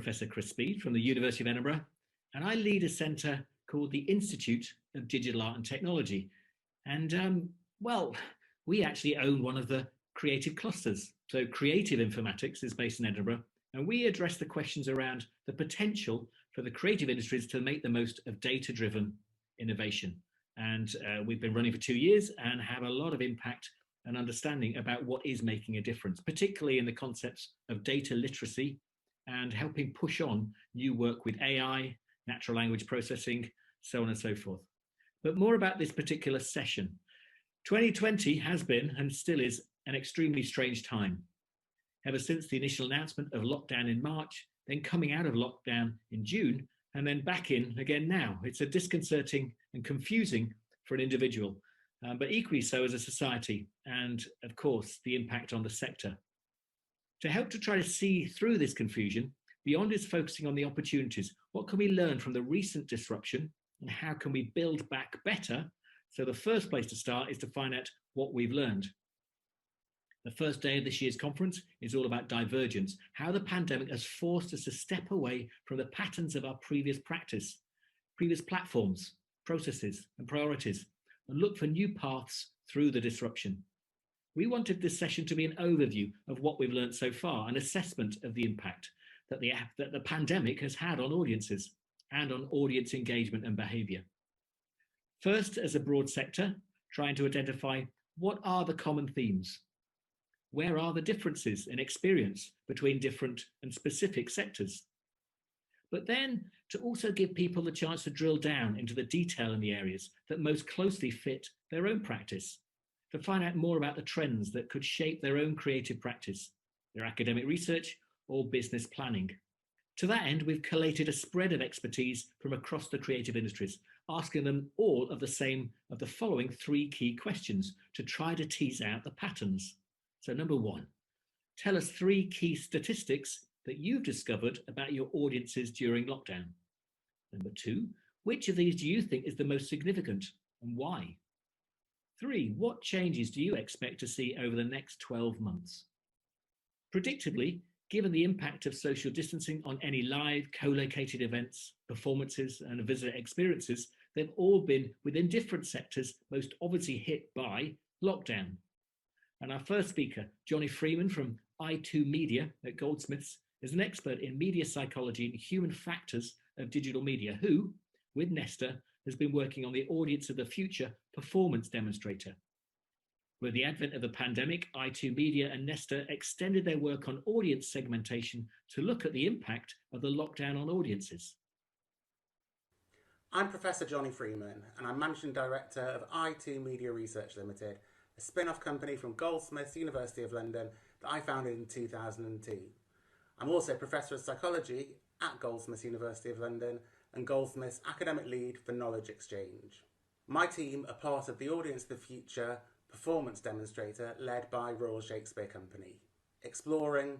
Professor Chris Speed from the University of Edinburgh, and I lead a centre called the Institute of Digital Art and Technology. And, well, we actually own one of the creative clusters. So Creative Informatics is based in Edinburgh, and we address the questions around the potential for the creative industries to make the most of data-driven innovation. And we've been running for 2 years and have a lot of impact and understanding about what is making a difference, particularly in the concepts of data literacy and helping push on new work with AI, natural language processing, so on and so forth. But more about this particular session. 2020 has been and still is an extremely strange time. Ever since the initial announcement of lockdown in March, then coming out of lockdown in June, and then back in again now. It's a disconcerting and confusing for an individual, but equally so as a society, and of course, the impact on the sector. To help to try to see through this confusion, Beyond is focusing on the opportunities. What can we learn from the recent disruption, and how can we build back better? So the first place to start is to find out what we've learned. The first day of this year's conference is all about divergence, how the pandemic has forced us to step away from the patterns of our previous practice, previous platforms, processes and priorities, and look for new paths through the disruption. We wanted this session to be an overview of what we've learned so far, an assessment of the impact that the pandemic has had on audiences and on audience engagement and behaviour. First, as a broad sector, trying to identify what are the common themes. Where are the differences in experience between different and specific sectors? But then to also give people the chance to drill down into the detail in the areas that most closely fit their own practice, to find out more about the trends that could shape their own creative practice, their academic research or business planning. To that end, we've collated a spread of expertise from across the creative industries, asking them all of the following 3 key questions to try to tease out the patterns. So number 1, tell us 3 key statistics that you've discovered about your audiences during lockdown. Number 2, which of these do you think is the most significant and why? 3, what changes do you expect to see over the next 12 months? Predictably, given the impact of social distancing on any live, co-located events, performances and visitor experiences, they've all been within different sectors most obviously hit by lockdown. And our first speaker, Jonny Freeman from I2 Media at Goldsmiths, is an expert in media psychology and human factors of digital media who, with Nesta, has been working on the Audience of the Future performance demonstrator. With the advent of the pandemic, I2 Media and Nesta extended their work on audience segmentation to look at the impact of the lockdown on audiences. I'm Professor Jonny Freeman, and I'm Managing Director of I2 Media Research Limited, a spin-off company from Goldsmiths, University of London, that I founded in 2002. I'm also Professor of Psychology at Goldsmiths, University of London, and Goldsmiths Academic Lead for Knowledge Exchange. My team are part of the Audience of the Future performance demonstrator led by Royal Shakespeare Company, exploring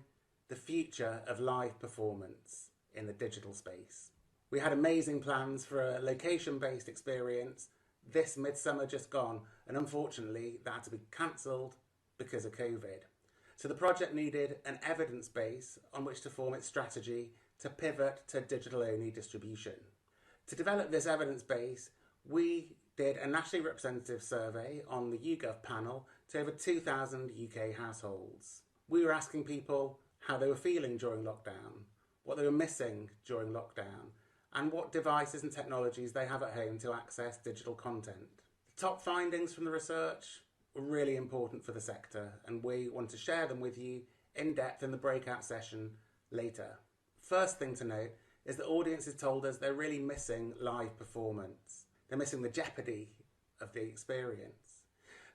the future of live performance in the digital space. We had amazing plans for a location-based experience this midsummer just gone, and unfortunately that had to be cancelled because of COVID. So the project needed an evidence base on which to form its strategy to pivot to digital-only distribution. To develop this evidence base, we did a nationally representative survey on the YouGov panel to over 2,000 UK households. We were asking people how they were feeling during lockdown, what they were missing during lockdown, and what devices and technologies they have at home to access digital content. The top findings from the research were really important for the sector, and we want to share them with you in depth in the breakout session later. First thing to note is that audiences told us they're really missing live performance. They're missing the jeopardy of the experience.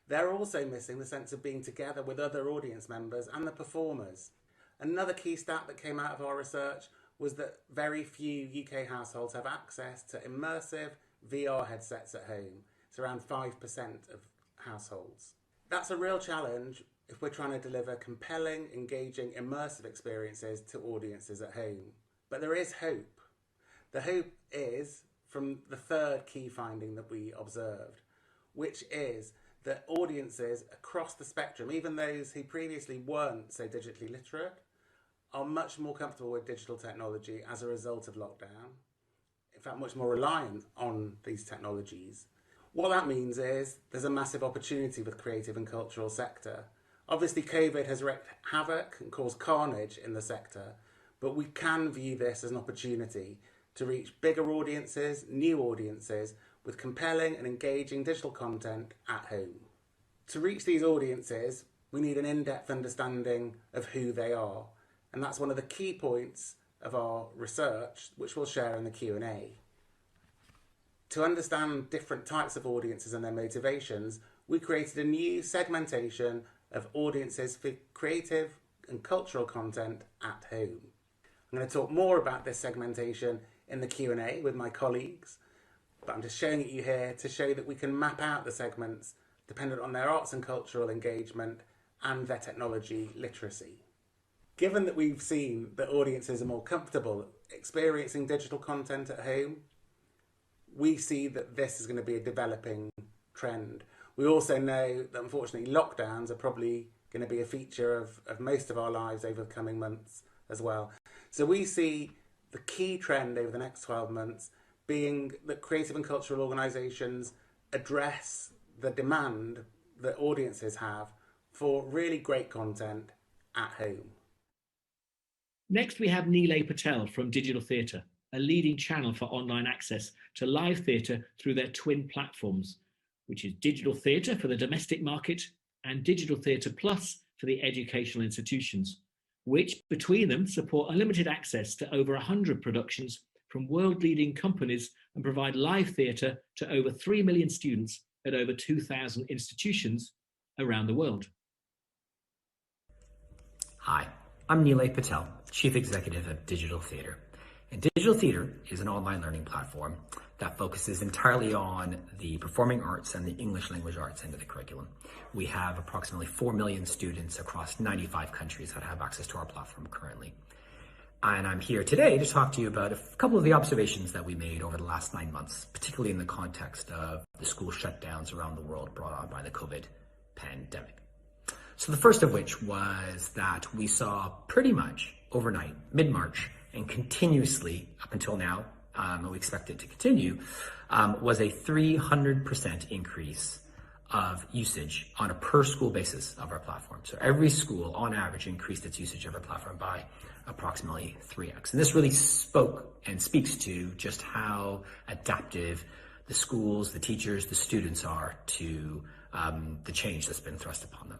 They're also missing the sense of being together with other audience members and the performers. Another key stat that came out of our research was that very few UK households have access to immersive VR headsets at home. It's around 5% of households. That's a real challenge if we're trying to deliver compelling, engaging, immersive experiences to audiences at home. But there is hope. The hope is from the third key finding that we observed, which is that audiences across the spectrum, even those who previously weren't so digitally literate, are much more comfortable with digital technology as a result of lockdown. In fact, much more reliant on these technologies. What that means is there's a massive opportunity for the creative and cultural sector. Obviously, COVID has wreaked havoc and caused carnage in the sector, but we can view this as an opportunity to reach bigger audiences, new audiences, with compelling and engaging digital content at home. To reach these audiences, we need an in-depth understanding of who they are, and that's one of the key points of our research, which we'll share in the Q&A. To understand different types of audiences and their motivations, we created a new segmentation of audiences for creative and cultural content at home. I'm going to talk more about this segmentation in the Q&A with my colleagues, but I'm just showing it you here to show that we can map out the segments dependent on their arts and cultural engagement and their technology literacy. Given that we've seen that audiences are more comfortable experiencing digital content at home, we see that this is going to be a developing trend. We also know that unfortunately lockdowns are probably going to be a feature of most of our lives over the coming months as well. So we see the key trend over the next 12 months being that creative and cultural organisations address the demand that audiences have for really great content at home. Next, we have Neelay Patel from Digital Theatre, a leading channel for online access to live theatre through their twin platforms, which is Digital Theatre for the domestic market and Digital Theatre Plus for the educational institutions, which between them support unlimited access to over 100 productions from world-leading companies and provide live theatre to over 3 million students at over 2,000 institutions around the world. Hi, I'm Neelay Patel, Chief Executive of Digital Theatre. And Digital Theatre is an online learning platform that focuses entirely on the performing arts and the English language arts end of the curriculum. We have approximately 4 million students across 95 countries that have access to our platform currently. And I'm here today to talk to you about a couple of the observations that we made over the last 9 months, particularly in the context of the school shutdowns around the world brought on by the COVID pandemic. So the first of which was that we saw pretty much overnight, mid-March, and continuously up until now, and we expect it to continue, was a 300% increase of usage on a per school basis of our platform. So every school on average increased its usage of our platform by approximately 3x. And this really spoke and speaks to just how adaptive the schools, the teachers, the students are to the change that's been thrust upon them.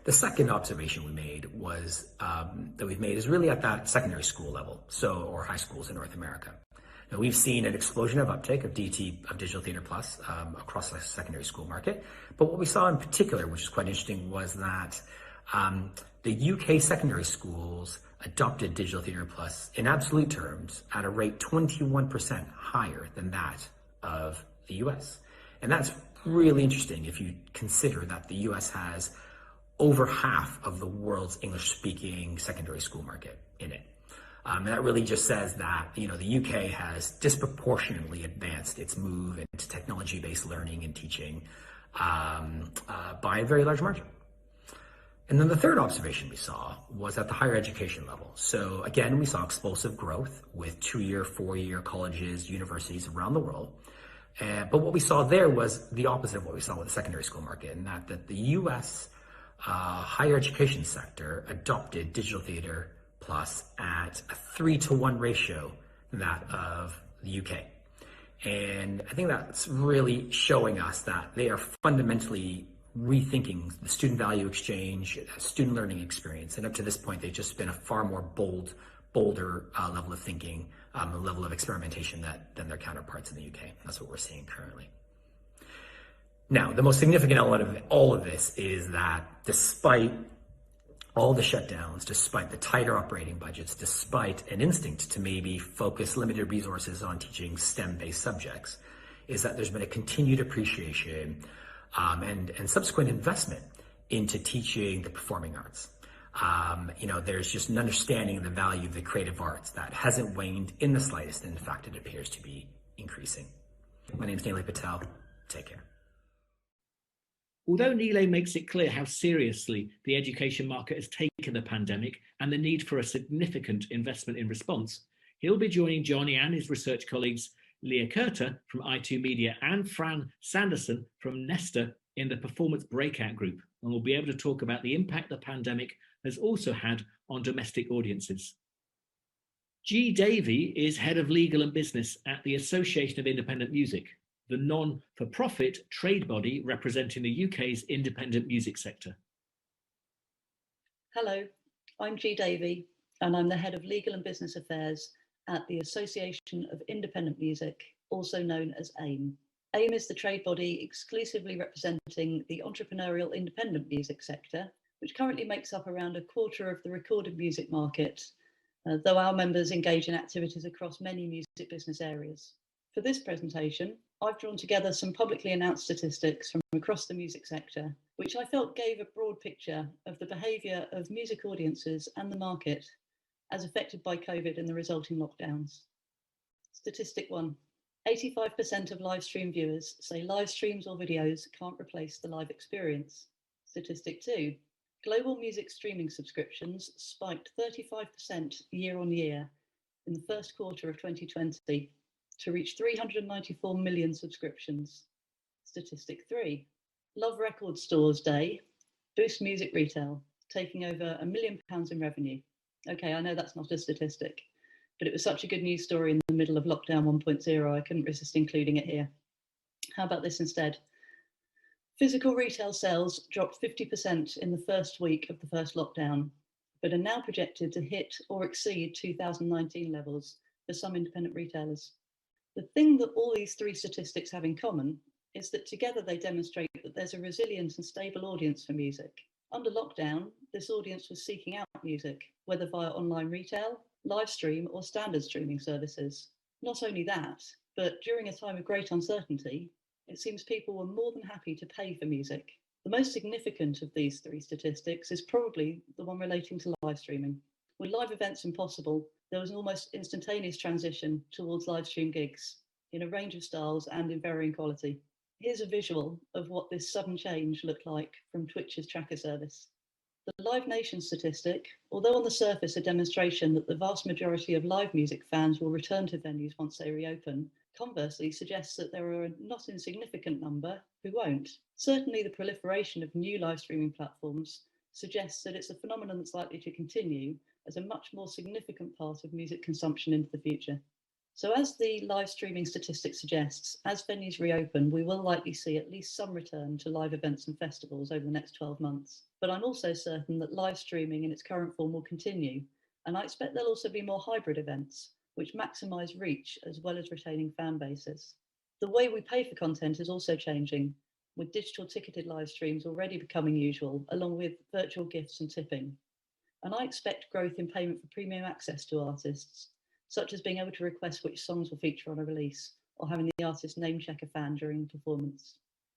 The second observation we made was that we've made is really at that secondary school level, or high schools in North America. Now, we've seen an explosion of uptake of Digital Theatre Plus across the secondary school market. But what we saw in particular, which is quite interesting, was that the UK secondary schools adopted Digital Theatre Plus in absolute terms at a rate 21% higher than that of the US. And that's really interesting if you consider that the US has over half of the world's English-speaking secondary school market in it. And that really just says that, the UK has disproportionately advanced its move into technology-based learning and teaching by a very large margin. And then the third observation we saw was at the higher education level. So again, we saw explosive growth with 2-year, 4-year colleges, universities around the world. But what we saw there was the opposite of what we saw with the secondary school market, in that the US higher education sector adopted Digital Theatre Plus at a 3-to-1 ratio that of the UK. And I think that's really showing us that they are fundamentally rethinking the student value exchange, student learning experience. And up to this point, they've just been a far more bolder level of thinking, a level of experimentation than their counterparts in the UK. That's what we're seeing currently. Now, the most significant element of all of this is that despite all the shutdowns, despite the tighter operating budgets, despite an instinct to maybe focus limited resources on teaching STEM-based subjects, is that there's been a continued appreciation and subsequent investment into teaching the performing arts. There's just an understanding of the value of the creative arts that hasn't waned in the slightest. In fact, it appears to be increasing. My name is Neelay Patel. Take care. Although Neelay makes it clear how seriously the education market has taken the pandemic and the need for a significant investment in response, he'll be joining Jonny and his research colleagues Leah Kurta from i2 Media and Fran Sanderson from Nesta in the Performance Breakout Group, and we'll be able to talk about the impact the pandemic has also had on domestic audiences. Davy is Head of Legal and Business at the Association of Independent Music, the non-for-profit trade body representing the UK's independent music sector. Hello, I'm Davy, and I'm the Head of Legal and Business Affairs at the Association of Independent Music, also known as AIM. AIM is the trade body exclusively representing the entrepreneurial independent music sector, which currently makes up around a quarter of the recorded music market, though our members engage in activities across many music business areas. For this presentation, I've drawn together some publicly announced statistics from across the music sector, which I felt gave a broad picture of the behaviour of music audiences and the market as affected by COVID and the resulting lockdowns. Statistic 1. 85% of live stream viewers say live streams or videos can't replace the live experience. Statistic 2. Global music streaming subscriptions spiked 35% year on year in the first quarter of 2020 to reach 394 million subscriptions. Statistic 3. Love Record Stores Day boosts music retail, taking over £1 million in revenue. Okay, I know that's not a statistic, but it was such a good news story in the middle of lockdown 1.0, I couldn't resist including it here. How about this instead? Physical retail sales dropped 50% in the first week of the first lockdown, but are now projected to hit or exceed 2019 levels for some independent retailers. The thing that all these three statistics have in common is that together they demonstrate that there's a resilient and stable audience for music. Under lockdown, this audience was seeking out music, whether via online retail, live stream, or standard streaming services. Not only that, but during a time of great uncertainty, it seems people were more than happy to pay for music. The most significant of these three statistics is probably the one relating to live streaming. With live events impossible, there was an almost instantaneous transition towards live stream gigs in a range of styles and in varying quality. Here's a visual of what this sudden change looked like from Twitch's tracker service. The Live Nation statistic, although on the surface a demonstration that the vast majority of live music fans will return to venues once they reopen, conversely suggests that there are a not insignificant number who won't. Certainly the proliferation of new live streaming platforms suggests that it's a phenomenon that's likely to continue as a much more significant part of music consumption into the future. So as the live streaming statistic suggests, as venues reopen, we will likely see at least some return to live events and festivals over the next 12 months. But I'm also certain that live streaming in its current form will continue, and I expect there'll also be more hybrid events, which maximise reach as well as retaining fan bases. The way we pay for content is also changing, with digital ticketed live streams already becoming usual, along with virtual gifts and tipping. And I expect growth in payment for premium access to artists, such as being able to request which songs will feature on a release, or having the artist name check a fan during the performance.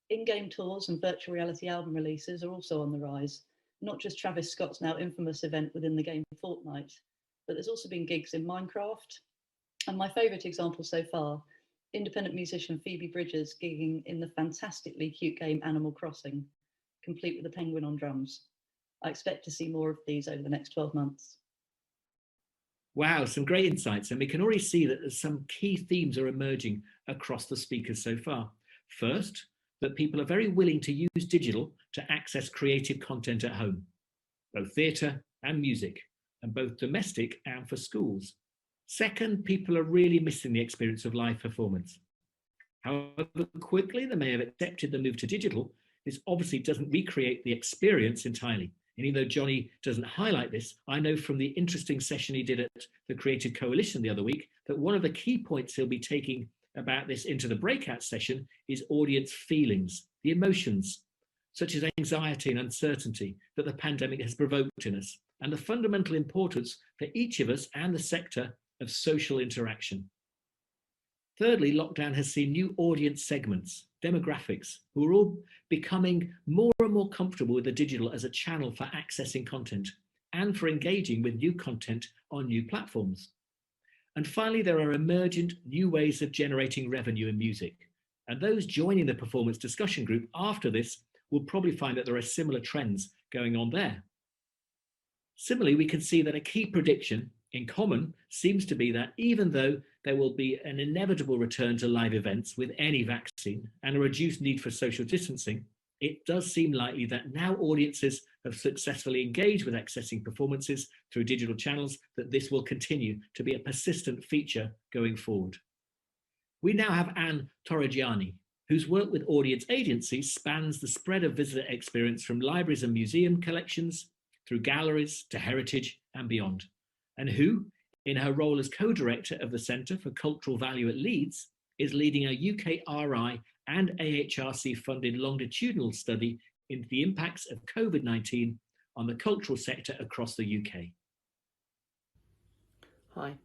In-game tours and virtual reality album releases are also on the rise, not just Travis Scott's now infamous event within the game Fortnite, but there's also been gigs in Minecraft, and my favourite example so far, independent musician Phoebe Bridgers gigging in the fantastically cute game Animal Crossing, complete with a penguin on drums. I expect to see more of these over the next 12 months. Wow, some great insights. And we can already see that some key themes are emerging across the speakers so far. First, that people are very willing to use digital to access creative content at home, both theatre and music, and both domestic and for schools. Second, people are really missing the experience of live performance. However quickly they may have accepted the move to digital, this obviously doesn't recreate the experience entirely. And even though Jonny doesn't highlight this, I know from the interesting session he did at the Creative Coalition the other week that one of the key points he'll be taking about this into the breakout session is audience feelings, the emotions, such as anxiety and uncertainty that the pandemic has provoked in us, and the fundamental importance for each of us and the sector of social interaction. Thirdly, lockdown has seen new audience segments, demographics, who are all becoming more and more comfortable with the digital as a channel for accessing content and for engaging with new content on new platforms. And finally, there are emergent new ways of generating revenue in music. And those joining the performance discussion group after this will probably find that there are similar trends going on there. Similarly, we can see that a key prediction in common seems to be that even though there will be an inevitable return to live events with any vaccine and a reduced need for social distancing, it does seem likely that now audiences have successfully engaged with accessing performances through digital channels, that this will continue to be a persistent feature going forward. We now have Anne Torreggiani, whose work with audience agencies spans the spread of visitor experience from libraries and museum collections through galleries to heritage and beyond, and who, in her role as co-director of the Centre for Cultural Value at Leeds, is leading a UKRI and AHRC-funded longitudinal study into the impacts of COVID-19 on the cultural sector across the UK. Hi,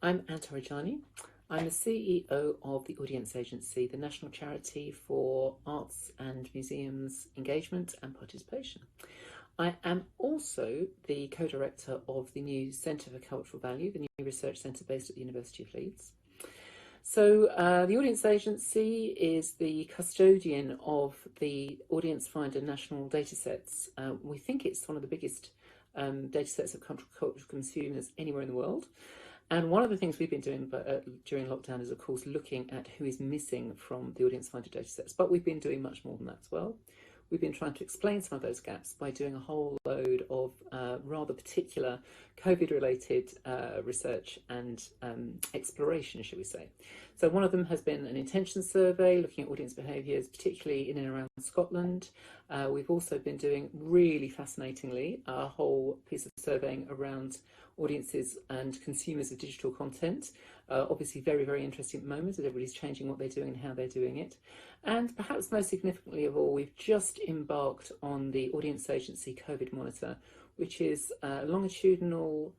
I'm Anne Torreggiani. I'm the CEO of the audience agency, the national charity for arts and museums engagement and participation. I am also the co-director of the new Centre for Cultural Value, the new research centre based at the University of Leeds. So the audience agency is the custodian of the Audience Finder national datasets. We think it's one of the biggest datasets of cultural consumers anywhere in the world. And one of the things we've been doing during lockdown is, of course, looking at who is missing from the Audience Finder datasets. But we've been doing much more than that as well. We've been trying to explain some of those gaps by doing a whole load of rather particular COVID-related research and exploration, shall we say. So one of them has been an intention survey looking at audience behaviours, particularly in and around Scotland. We've also been doing, really fascinatingly, a whole piece of surveying around audiences and consumers of digital content. Obviously very, very interesting at the moment as everybody's changing what they're doing and how they're doing it. And perhaps most significantly of all, we've just embarked on the Audience Agency COVID Monitor, which is a longitudinal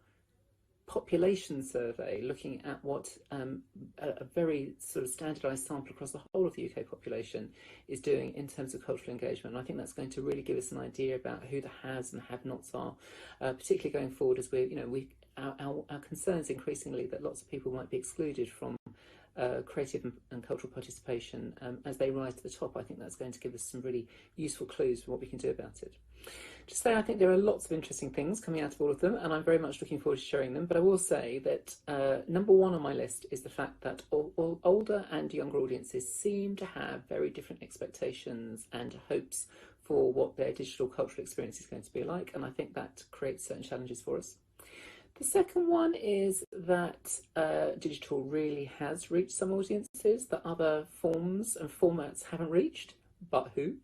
population survey looking at what a very sort of standardised sample across the whole of the UK population is doing in terms of cultural engagement. And I think that's going to really give us an idea about who the haves and have-nots are, particularly going forward as our concerns increasingly that lots of people might be excluded from creative and cultural participation as they rise to the top. I think that's going to give us some really useful clues for what we can do about it. Just say I think there are lots of interesting things coming out of all of them, and I'm very much looking forward to sharing them. But I will say that number one on my list is the fact that all older and younger audiences seem to have very different expectations and hopes for what their digital cultural experience is going to be like, and I think that creates certain challenges for us. The second one is that digital really has reached some audiences that other forms and formats haven't reached, but who?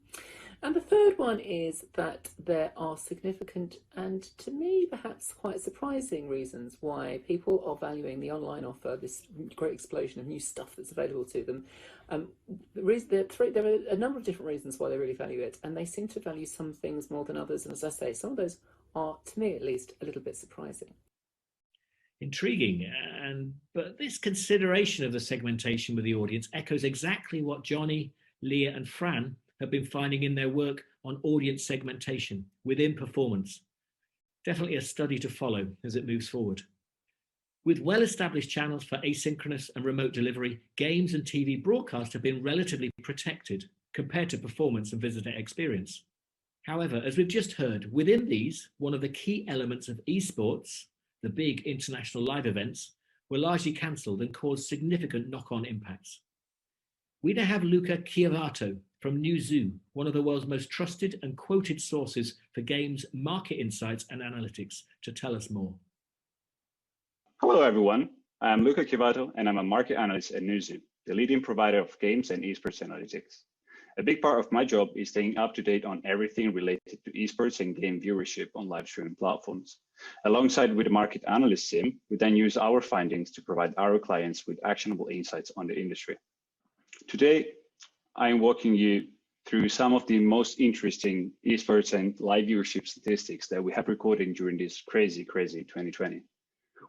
And the third one is that there are significant and, to me, perhaps quite surprising reasons why people are valuing the online offer, this great explosion of new stuff that's available to them. There are a number of different reasons why they really value it, and they seem to value some things more than others. And as I say, some of those are, to me at least, a little bit surprising. Intriguing, but this consideration of the segmentation with the audience echoes exactly what Jonny, Leah and Fran have been finding in their work on audience segmentation within performance. Definitely a study to follow as it moves forward. With well-established channels for asynchronous and remote delivery, games and TV broadcast have been relatively protected compared to performance and visitor experience. However, as we've just heard, within these, one of the key elements of esports, the big international live events, were largely cancelled and caused significant knock-on impacts. We now have Luca Chiovato from Newzoo, one of the world's most trusted and quoted sources for games, market insights and analytics, to tell us more. Hello everyone, I'm Luca Chiovato and I'm a market analyst at Newzoo, the leading provider of games and esports analytics. A big part of my job is staying up to date on everything related to esports and game viewership on live streaming platforms. Alongside with the market analyst team, we then use our findings to provide our clients with actionable insights on the industry. Today, I'm walking you through some of the most interesting esports and live viewership statistics that we have recorded during this crazy 2020.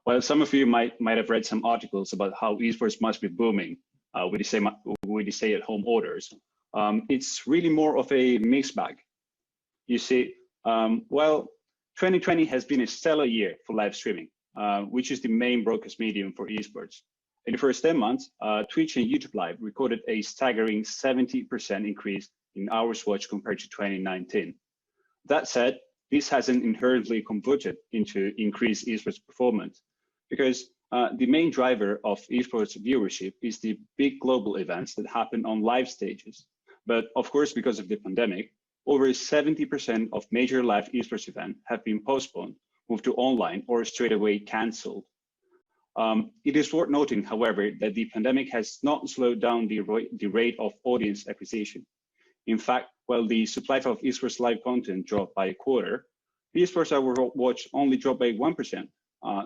While some of you might have read some articles about how esports must be booming with the stay-at-home orders, it's really more of a mixed bag. You see, 2020 has been a stellar year for live streaming, which is the main broadcast medium for esports. In the first 10 months, Twitch and YouTube Live recorded a staggering 70% increase in hours watched compared to 2019. That said, this hasn't inherently converted into increased esports performance because the main driver of esports viewership is the big global events that happen on live stages. But of course, because of the pandemic, over 70% of major live esports events have been postponed, moved to online, or straight away cancelled. It is worth noting, however, that the pandemic has not slowed down the rate of audience acquisition. In fact, while the supply of esports live content dropped by a quarter, the esports hour watch only dropped by 1%.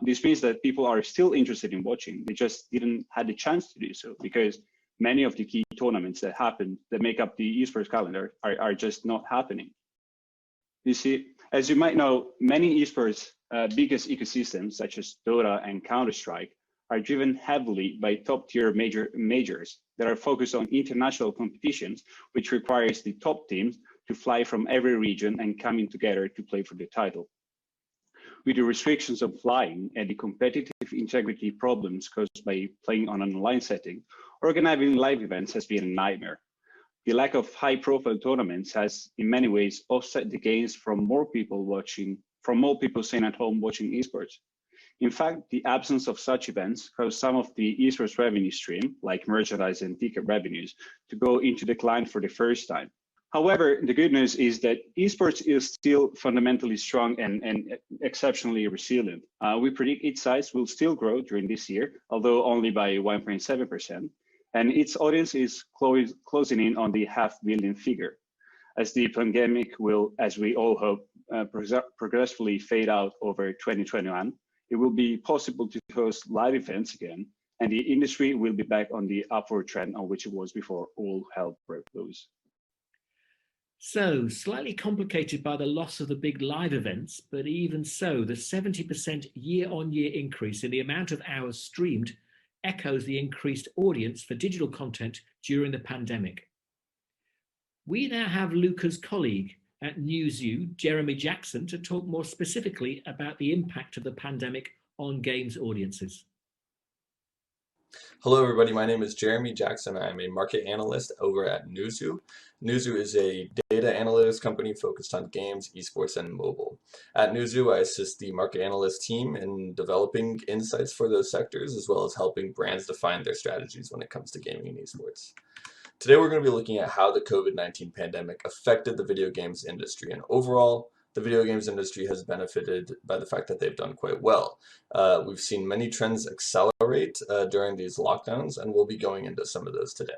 This means that people are still interested in watching. They just didn't have the chance to do so because many of the key tournaments that happen that make up the esports calendar are just not happening. You see, as you might know, many esports biggest ecosystems such as Dota and Counter-Strike are driven heavily by top-tier majors that are focused on international competitions, which requires the top teams to fly from every region and coming together to play for the title. With the restrictions of flying and the competitive integrity problems caused by playing on an online setting, organizing live events has been a nightmare. The lack of high-profile tournaments has, in many ways, offset the gains from more people staying at home watching esports. In fact, the absence of such events caused some of the esports revenue stream, like merchandise and ticket revenues, to go into decline for the first time. However, the good news is that esports is still fundamentally strong and exceptionally resilient. We predict its size will still grow during this year, although only by 1.7%. And its audience is closing in on the 500,000 figure. As the pandemic will, as we all hope, progressively fade out over 2021, it will be possible to host live events again, and the industry will be back on the upward trend on which it was before all hell broke loose. So, slightly complicated by the loss of the big live events, but even so, the 70% year-on-year increase in the amount of hours streamed echoes the increased audience for digital content during the pandemic. We now have Luca's colleague at Newzoo, Jeremy Jackson, to talk more specifically about the impact of the pandemic on games audiences. Hello, everybody. My name is Jeremy Jackson. I'm a market analyst over at Newzoo. Newzoo is a data analytics company focused on games, esports, and mobile. At Newzoo, I assist the market analyst team in developing insights for those sectors, as well as helping brands define their strategies when it comes to gaming and esports. Today, we're going to be looking at how the COVID-19 pandemic affected the video games industry, and overall, the video games industry has benefited by the fact that they've done quite well. We've seen many trends accelerate during these lockdowns, and we'll be going into some of those today.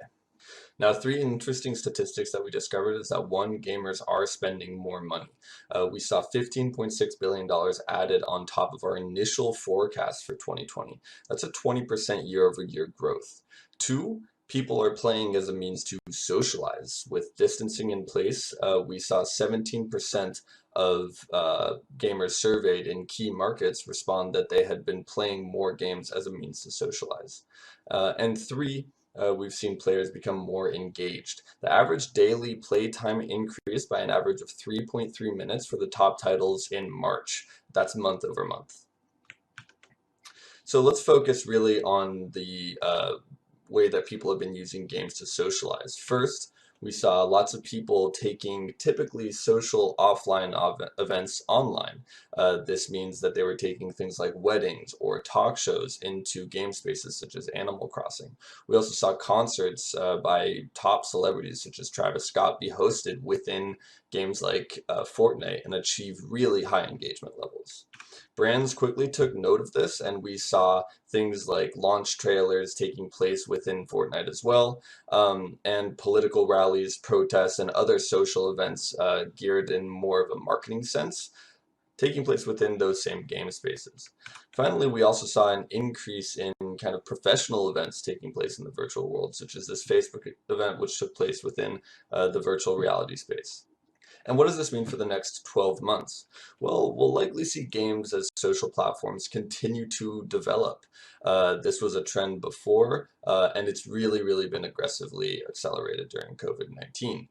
Now, 3 interesting statistics that we discovered is that 1, gamers are spending more money. We saw $15.6 billion added on top of our initial forecast for 2020. That's a 20% year-over-year growth. 2, people are playing as a means to socialize. With distancing in place, we saw 17% of gamers surveyed in key markets respond that they had been playing more games as a means to socialize. And 3, we've seen players become more engaged. The average daily play time increased by an average of 3.3 minutes for the top titles in March. That's month over month. So let's focus really on the way that people have been using games to socialize. First, we saw lots of people taking typically social offline events online. This means that they were taking things like weddings or talk shows into game spaces such as Animal Crossing. We also saw concerts by top celebrities such as Travis Scott be hosted within games like Fortnite and achieve really high engagement levels. Brands quickly took note of this, and we saw things like launch trailers taking place within Fortnite as well, and political rallies, protests, and other social events geared in more of a marketing sense taking place within those same game spaces. Finally, we also saw an increase in kind of professional events taking place in the virtual world, such as this Facebook event, which took place within the virtual reality space. And what does this mean for the next 12 months? Well, we'll likely see games as social platforms continue to develop. This was a trend before, and it's really been aggressively accelerated during COVID-19.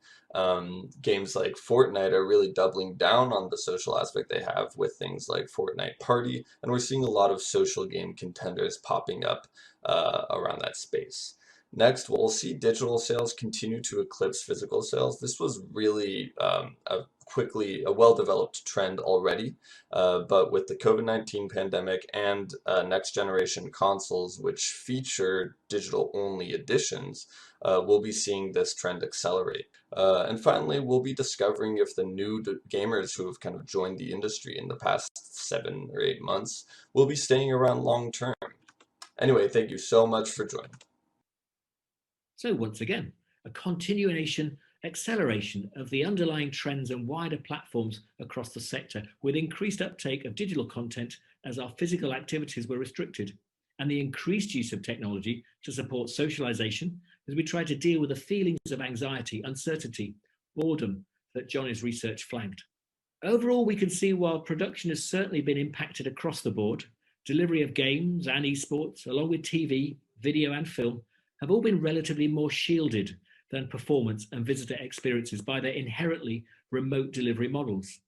Games like Fortnite are really doubling down on the social aspect they have with things like Fortnite Party, and we're seeing a lot of social game contenders popping up around that space. Next, we'll see digital sales continue to eclipse physical sales. This was really a well-developed trend already, but with the COVID-19 pandemic and next generation consoles, which feature digital-only editions, we'll be seeing this trend accelerate. And finally, we'll be discovering if the new gamers who have kind of joined the industry in the past 7 or 8 months will be staying around long term. Anyway, thank you so much for joining. So once again, a continuation, acceleration of the underlying trends and wider platforms across the sector, with increased uptake of digital content as our physical activities were restricted, and the increased use of technology to support socialization as we try to deal with the feelings of anxiety, uncertainty, boredom that Jonny's research flagged. Overall, we can see while production has certainly been impacted across the board, delivery of games and esports, along with TV, video and film, have all been relatively more shielded than performance and visitor experiences by their inherently remote delivery models.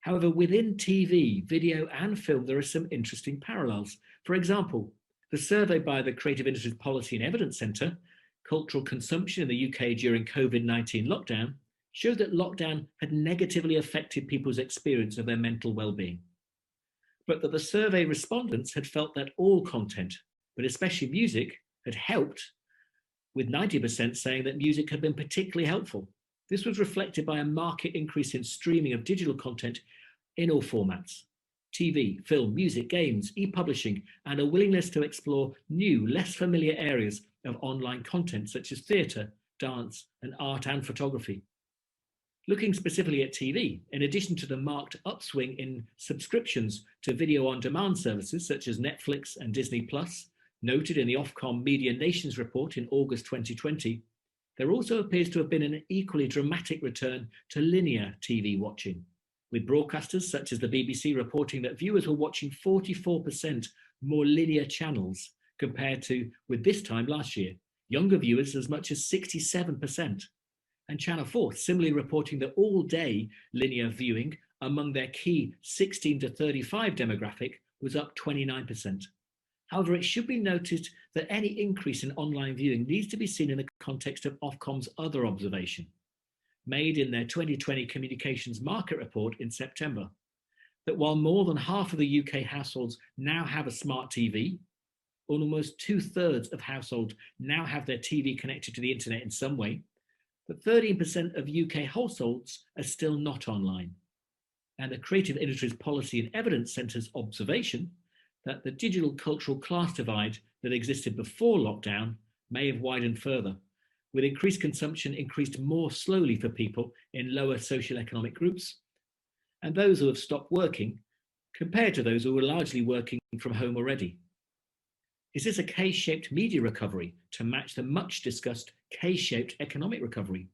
However, within TV, video and film, there are some interesting parallels. For example, the survey by the Creative Industries Policy and Evidence Centre, Cultural Consumption in the UK during COVID-19 lockdown, showed that lockdown had negatively affected people's experience of their mental well-being. But that the survey respondents had felt that all content, but especially music, had helped, with 90% saying that music had been particularly helpful. This was reflected by a marked increase in streaming of digital content in all formats: TV, film, music, games, e-publishing, and a willingness to explore new, less familiar areas of online content such as theatre, dance, and art and photography. Looking specifically at TV, in addition to the marked upswing in subscriptions to video-on-demand services such as Netflix and Disney+, noted in the Ofcom Media Nations report in August 2020, there also appears to have been an equally dramatic return to linear TV watching, with broadcasters such as the BBC reporting that viewers were watching 44% more linear channels compared to with this time last year, younger viewers as much as 67%, and Channel 4 similarly reporting that all-day linear viewing among their key 16 to 35 demographic was up 29%. However, it should be noted that any increase in online viewing needs to be seen in the context of Ofcom's other observation, made in their 2020 Communications Market Report in September, that while more than half of the UK households now have a smart TV, almost 2/3 of households now have their TV connected to the internet in some way, but 13% of UK households are still not online. And the Creative Industries Policy and Evidence Centre's observation that the digital cultural class divide that existed before lockdown may have widened further, with increased consumption increased more slowly for people in lower socioeconomic groups and those who have stopped working compared to those who were largely working from home already. Is this a K-shaped media recovery to match the much discussed K-shaped economic recovery?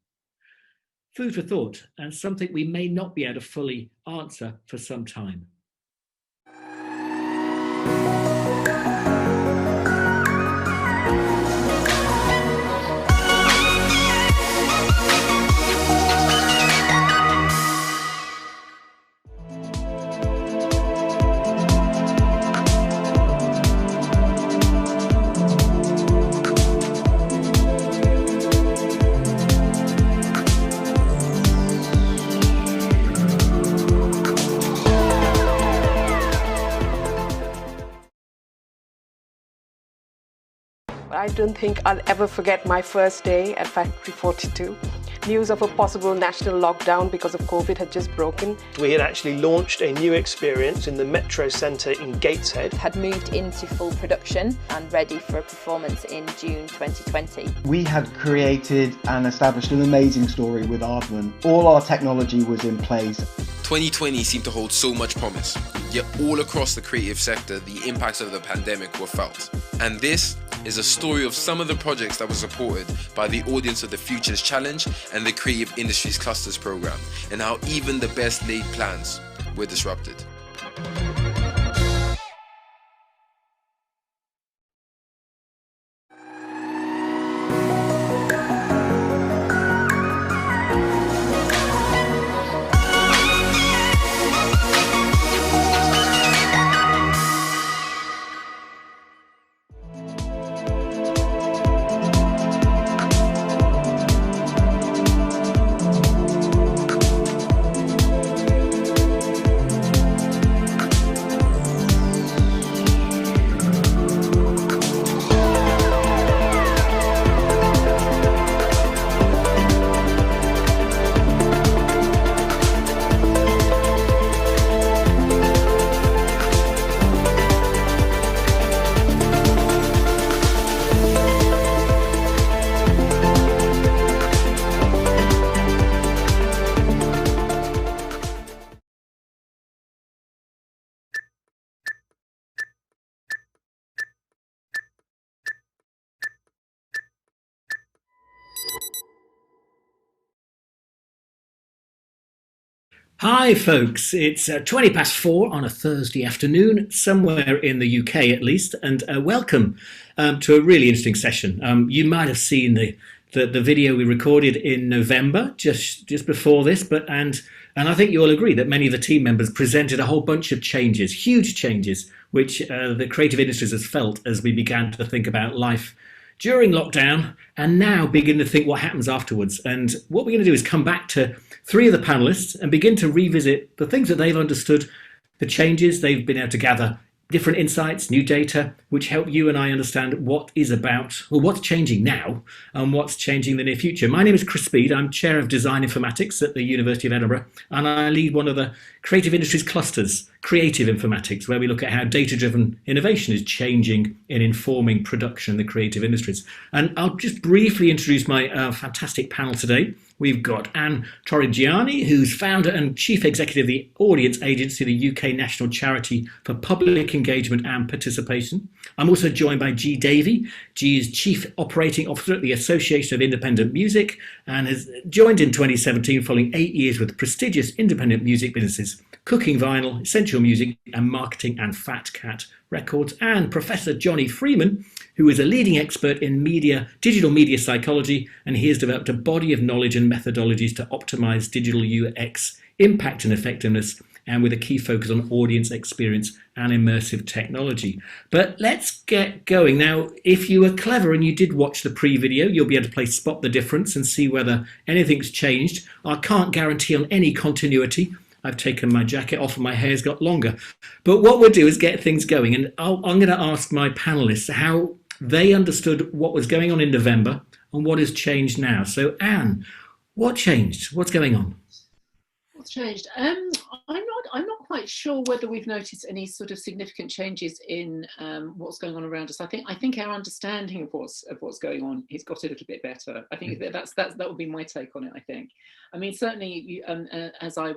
Food for thought, and something we may not be able to fully answer for some time. I don't think I'll ever forget my first day at Factory 42. News of a possible national lockdown because of COVID had just broken. We had actually launched a new experience in the Metro Centre in Gateshead. Had moved into full production and ready for a performance in June 2020. We had created and established an amazing story with Aardman. All our technology was in place. 2020 seemed to hold so much promise, yet all across the creative sector, the impacts of the pandemic were felt. And this is a story of some of the projects that were supported by the audience of the Futures Challenge and the Creative Industries Clusters program, and how even the best laid plans were disrupted. Hi, folks. It's 20 past 4 on a Thursday afternoon, somewhere in the UK at least, and welcome to a really interesting session. You might have seen the video we recorded in November, just before this, and I think you all agree that many of the team members presented a whole bunch of changes, huge changes, which the creative industries has felt as we began to think about life during lockdown and now begin to think what happens afterwards. And what we're going to do is come back to three of the panelists and begin to revisit the things that they've understood, the changes they've been able to gather, different insights, new data, which help you and I understand what is about, or what's changing now and what's changing in the near future. My name is Chris Speed. I'm Chair of Design Informatics at the University of Edinburgh, and I lead one of the creative industries clusters, Creative Informatics, where we look at how data-driven innovation is changing and informing production in the creative industries. And I'll just briefly introduce my fantastic panel today. We've got Anne Torreggiani, who's founder and chief executive of the Audience Agency, the UK National Charity for Public Engagement and Participation. I'm also joined by G. Davy. G is Chief Operating Officer at the Association of Independent Music and has joined in 2017 following 8 years with prestigious independent music businesses, Cooking Vinyl, Essential Music and Marketing and Fat Cat Records. And Professor Jonny Freeman, who is a leading expert in digital media psychology, and he has developed a body of knowledge and methodologies to optimize digital UX impact and effectiveness, and with a key focus on audience experience and immersive technology. But let's get going. Now, if you were clever and you did watch the pre-video, you'll be able to play Spot the Difference and see whether anything's changed. I can't guarantee on any continuity. I've taken my jacket off and my hair's got longer. But what we'll do is get things going. And I'm going to ask my panelists how they understood what was going on in November and what has changed now. So Anne, what changed? What's going on? What's changed? I'm not quite sure whether we've noticed any sort of significant changes in what's going on around us. I think our understanding of what's going on has got a little bit better. I think that would be my take on it. I mean, certainly, as I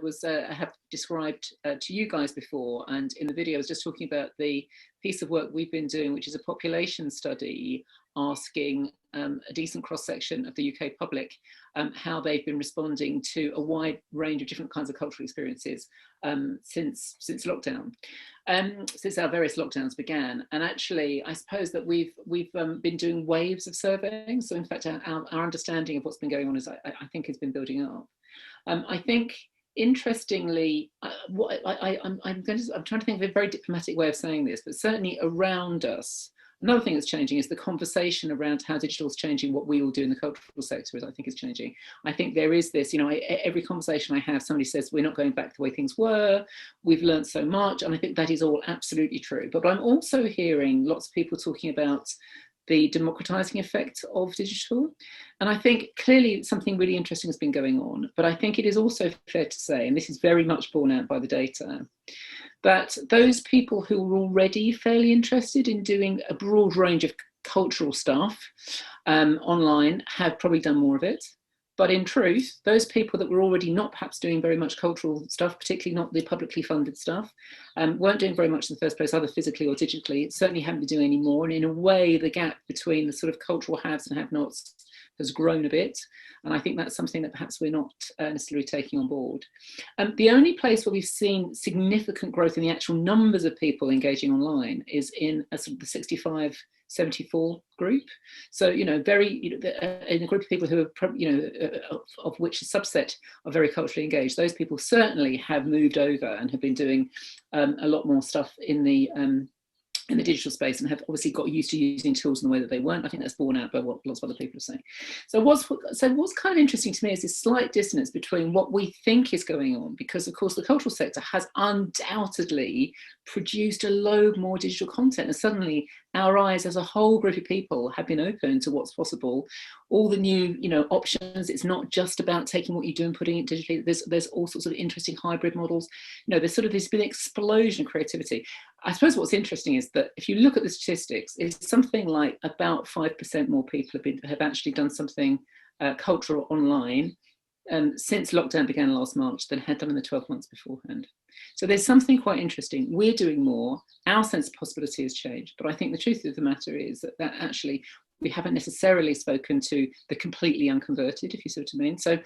have described to you guys before, and in the video, I was just talking about the piece of work we've been doing, which is a population study asking a decent cross-section of the UK public how they've been responding to a wide range of different kinds of cultural experiences since lockdown, since our various lockdowns began. And actually, I suppose that we've been doing waves of surveying. So in fact, our understanding of what's been going on is, I think, has been building up. I think, interestingly, I'm trying to think of a very diplomatic way of saying this, but certainly around us, another thing that's changing is the conversation around how digital is changing what we all do in the cultural sector, I think is changing. I think there is this, every conversation I have, somebody says, we're not going back the way things were, we've learned so much, and I think that is all absolutely true. But I'm also hearing lots of people talking about the democratizing effect of digital. And I think clearly something really interesting has been going on, but I think it is also fair to say, and this is very much borne out by the data, that those people who were already fairly interested in doing a broad range of cultural stuff online have probably done more of it. But in truth, those people that were already not perhaps doing very much cultural stuff, particularly not the publicly funded stuff, weren't doing very much in the first place, either physically or digitally, certainly haven't been doing any more. And in a way, the gap between the sort of cultural haves and have-nots has grown a bit. And I think that's something that perhaps we're not necessarily taking on board. The only place where we've seen significant growth in the actual numbers of people engaging online is in sort of the 65-74 group. So, in a group of people who are, of which a subset are very culturally engaged, those people certainly have moved over and have been doing a lot more stuff in the digital space, and have obviously got used to using tools in the way that they weren't. I think that's borne out by what lots of other people are saying. So what's kind of interesting to me is this slight dissonance between what we think is going on, because of course the cultural sector has undoubtedly produced a load more digital content, and suddenly our eyes as a whole group of people have been open to what's possible. All the new options. It's not just about taking what you do and putting it digitally. There's all sorts of interesting hybrid models. There's been an explosion of creativity. I suppose what's interesting is that if you look at the statistics, it's something like about 5% more people have actually done something cultural online since lockdown began last March than had done in the 12 months beforehand. So there's something quite interesting. We're doing more. Our sense of possibility has changed. But I think the truth of the matter is that actually we haven't necessarily spoken to the completely unconverted, if you see what I mean. So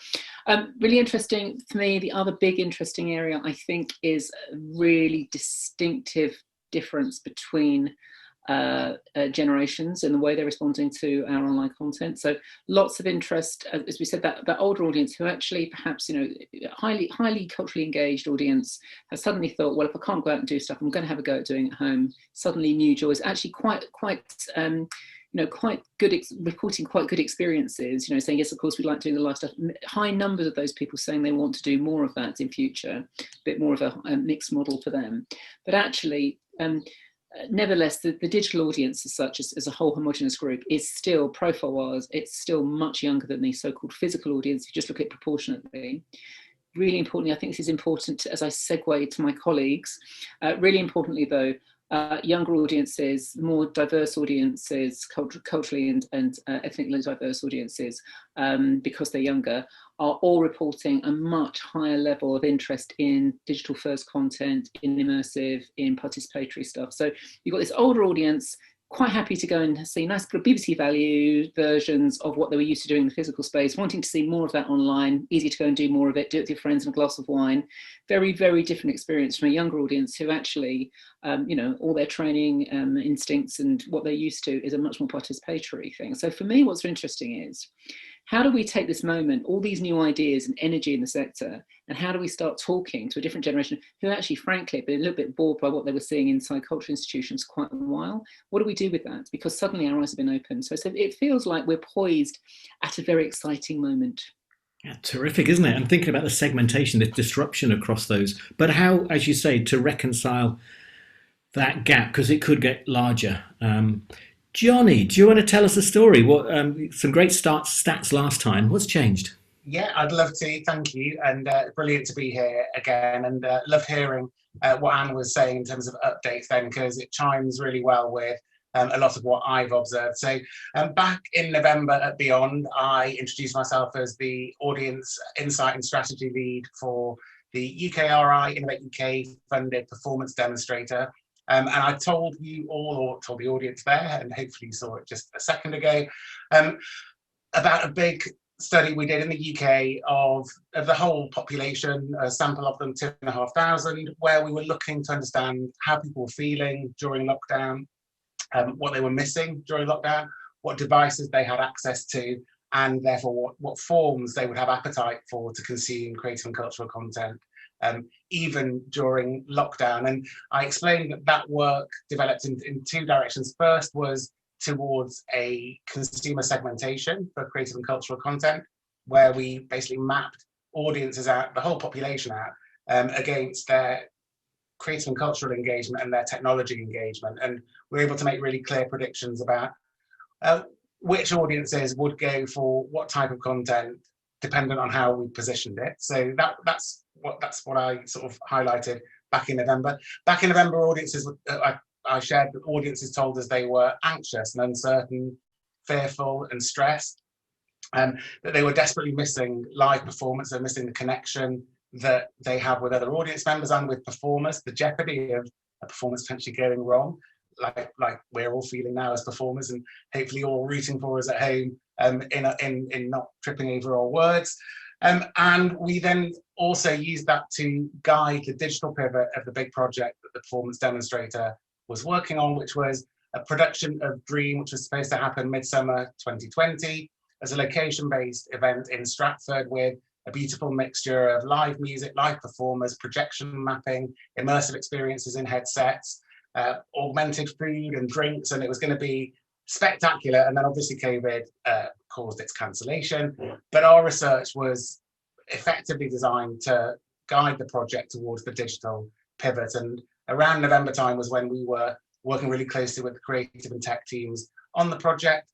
really interesting for me. The other big interesting area, I think, is a really distinctive difference between generations and the way they're responding to our online content. So lots of interest, as we said, that older audience who actually perhaps, highly culturally engaged audience has suddenly thought, well, if I can't go out and do stuff, I'm going to have a go at doing it at home. Suddenly new joys, actually quite good, reporting quite good experiences, saying, yes, of course, we like doing the live stuff. High numbers of those people saying they want to do more of that in future, a bit more of a mixed model for them. But actually, nevertheless, the digital audience as such, as a whole homogenous group, is still, profile-wise, it's still much younger than the so-called physical audience, if you just look at it proportionately. Really importantly, I think this is important as I segue to my colleagues. Really importantly, though, younger audiences, more diverse audiences, culturally and ethnically diverse audiences, because they're younger, are all reporting a much higher level of interest in digital first content, in immersive, in participatory stuff. So you've got this older audience quite happy to go and see nice BBC value versions of what they were used to doing in the physical space, wanting to see more of that online, easy to go and do more of it, do it with your friends and a glass of wine. Very, very different experience from a younger audience who actually, all their training instincts and what they're used to is a much more participatory thing. So for me, what's interesting is, how do we take this moment, all these new ideas and energy in the sector, and how do we start talking to a different generation who actually, frankly, have been a little bit bored by what they were seeing inside cultural institutions quite a while? What do we do with that? Because suddenly our eyes have been opened. So it feels like we're poised at a very exciting moment. Yeah, terrific, isn't it? I'm thinking about the segmentation, the disruption across those. But how, as you say, to reconcile that gap, because it could get larger. Jonny, do you want to tell us a story? What some great stats last time. What's changed? Yeah, I'd love to. Thank you. And brilliant to be here again. And love hearing what Anne was saying in terms of updates then, because it chimes really well with a lot of what I've observed. So back in November at Beyond, I introduced myself as the Audience Insight and Strategy Lead for the UKRI Innovate UK funded performance demonstrator. And I told you all, or told the audience there, and hopefully you saw it just a second ago, about a big study we did in the UK of the whole population, a sample of them, 2,500, where we were looking to understand how people were feeling during lockdown, what they were missing during lockdown, what devices they had access to, and therefore what forms they would have appetite for to consume creative and cultural content. Even during lockdown. And I explained that work developed in two directions. First was towards a consumer segmentation for creative and cultural content, where we basically mapped audiences out, the whole population out, against their creative and cultural engagement and their technology engagement. And we're able to make really clear predictions about which audiences would go for what type of content, dependent on how we positioned it. So that's what I sort of highlighted back in November. Back in November, audiences, I shared that audiences told us they were anxious and uncertain, fearful and stressed, that they were desperately missing live performance, they're missing the connection that they have with other audience members and with performers, the jeopardy of a performance potentially going wrong, like we're all feeling now as performers, and hopefully all rooting for us at home in not tripping over our words. And we then also used that to guide the digital pivot of the big project that the performance demonstrator was working on, which was a production of Dream, which was supposed to happen midsummer 2020 as a location-based event in Stratford with a beautiful mixture of live music, live performers, projection mapping, immersive experiences in headsets, augmented food and drinks, and it was going to be spectacular. And then obviously COVID caused its cancellation, but our research was effectively designed to guide the project towards the digital pivot. And around November time was when we were working really closely with the creative and tech teams on the project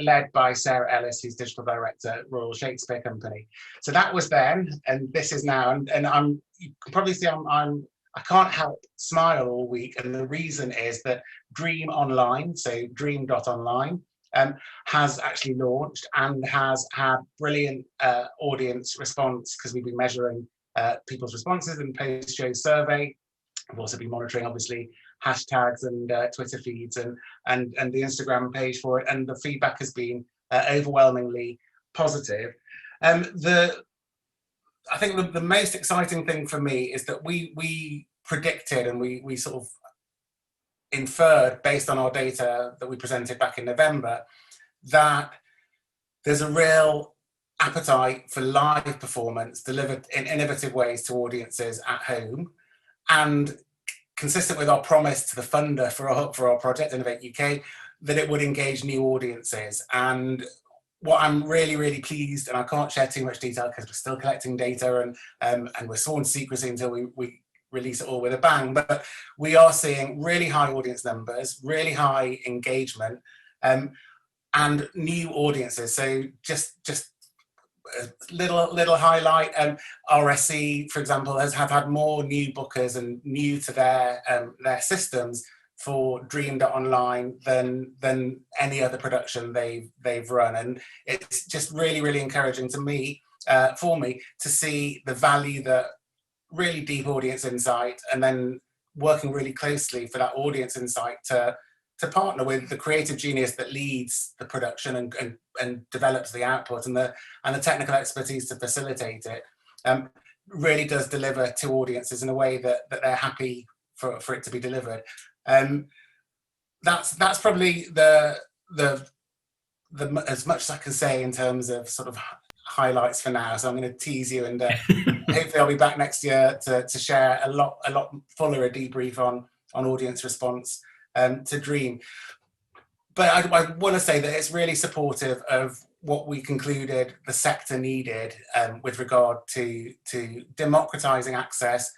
led by Sarah Ellis, who's digital director at Royal Shakespeare Company. So that was then, and this is now. And you can probably see I can't help smile all week, and the reason is that Dream Online, so dream.online, has actually launched and has had brilliant audience response, because we've been measuring people's responses in post-show survey. We've also been monitoring, obviously, hashtags and Twitter feeds and the Instagram page for it, and the feedback has been overwhelmingly positive. I think the most exciting thing for me is that we predicted and we sort of inferred based on our data that we presented back in November that there's a real appetite for live performance delivered in innovative ways to audiences at home, and consistent with our promise to the funder for our project, Innovate UK, that it would engage new audiences. And what I'm really, really pleased, and I can't share too much detail because we're still collecting data and we're sworn to secrecy until we release it all with a bang, but we are seeing really high audience numbers, really high engagement, and new audiences. So just a little highlight, RSC, for example, have had more new bookers and new to their systems for Dream.online than any other production they've run, and it's just really, really encouraging to me, for me, to see the value that really deep audience insight, and then working really closely for that audience insight to partner with the creative genius that leads the production and develops the output, and the technical expertise to facilitate it, really does deliver to audiences in a way that they're happy for it to be delivered. That's probably the as much as I can say in terms of sort of highlights for now. So I'm going to tease you, and hopefully I'll be back next year to share a lot fuller a debrief on audience response to Dream. But I want to say that it's really supportive of what we concluded the sector needed with regard to democratizing access.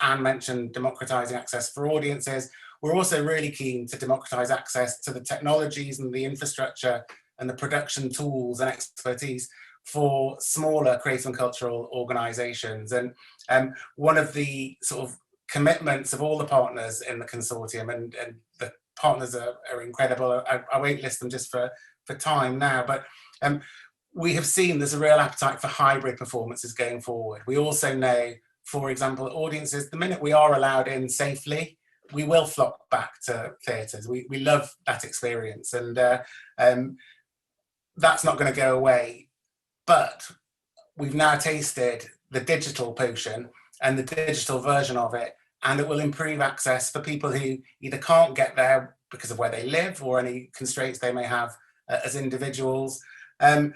Anne mentioned democratizing access for audiences. We're also really keen to democratize access to the technologies and the infrastructure and the production tools and expertise for smaller creative and cultural organizations. And one of the sort of commitments of all the partners in the consortium, and the partners are incredible. I won't list them just for time now, but we have seen there's a real appetite for hybrid performances going forward. We also know, for example, audiences, the minute we are allowed in safely, we will flock back to theatres. We love that experience, and that's not going to go away. But we've now tasted the digital potion and the digital version of it, and it will improve access for people who either can't get there because of where they live or any constraints they may have as individuals, and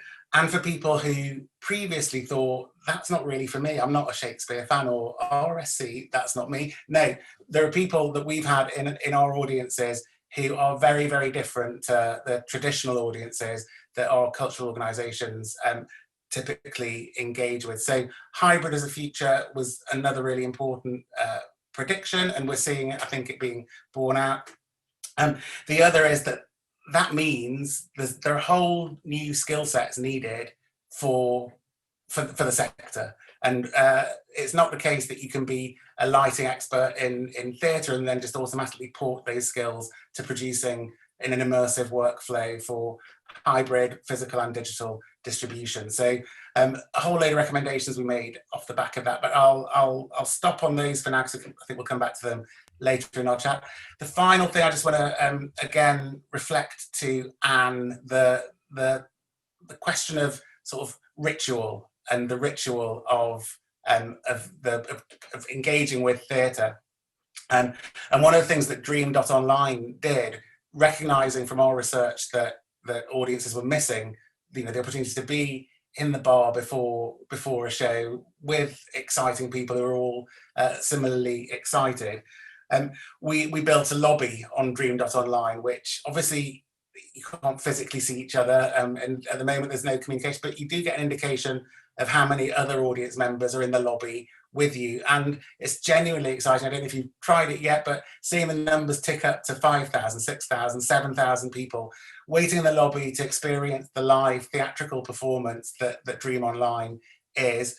for people who previously thought, that's not really for me, I'm not a Shakespeare fan, or RSC, that's not me. No, there are people that we've had in our audiences who are very, very different to the traditional audiences that our cultural organisations typically engage with. So hybrid as a future was another really important prediction, and we're seeing, I think, it being borne out. The other is that means there are whole new skill sets needed for the sector, and it's not the case that you can be a lighting expert in theatre and then just automatically port those skills to producing in an immersive workflow for hybrid physical and digital distribution. So a whole load of recommendations we made off the back of that, but I'll stop on those for now, because I think we'll come back to them later in our chat. The final thing I just want to again reflect to Anne, the question of sort of ritual, and the ritual of engaging with theatre, and one of the things that Dream.online did, recognizing from our research that audiences were missing, the opportunity to be in the bar before a show with exciting people who are all similarly excited. We built a lobby on Dream.online, which obviously you can't physically see each other, and at the moment there's no communication, but you do get an indication of how many other audience members are in the lobby with you, and it's genuinely exciting. I don't know if you've tried it yet, but seeing the numbers tick up to 5,000, 6,000, 7,000 people waiting in the lobby to experience the live theatrical performance that Dream Online is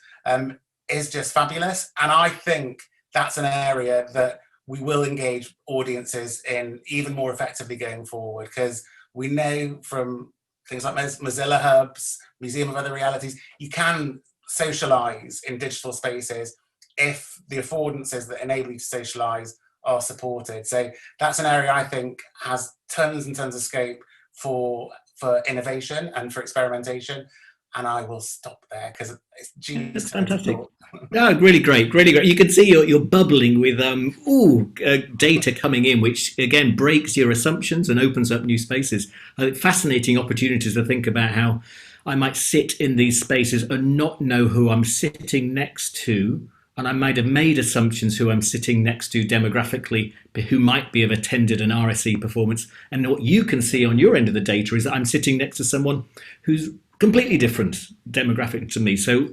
just fabulous. And I think that's an area that we will engage audiences in even more effectively going forward, because we know from things like Mozilla Hubs, Museum of Other Realities, you can socialize in digital spaces if the affordances that enable you to socialize are supported. So that's an area I think has tons and tons of scope for innovation and for experimentation. And I will stop there because it's G's That's turn to fantastic. talk. No, really great, really great. You can see you're bubbling with data coming in, which again breaks your assumptions and opens up new spaces. Fascinating opportunities to think about how I might sit in these spaces and not know who I'm sitting next to, and I might have made assumptions who I'm sitting next to demographically, who might be have attended an RSE performance. And what you can see on your end of the data is that I'm sitting next to someone who's completely different demographic to me. So,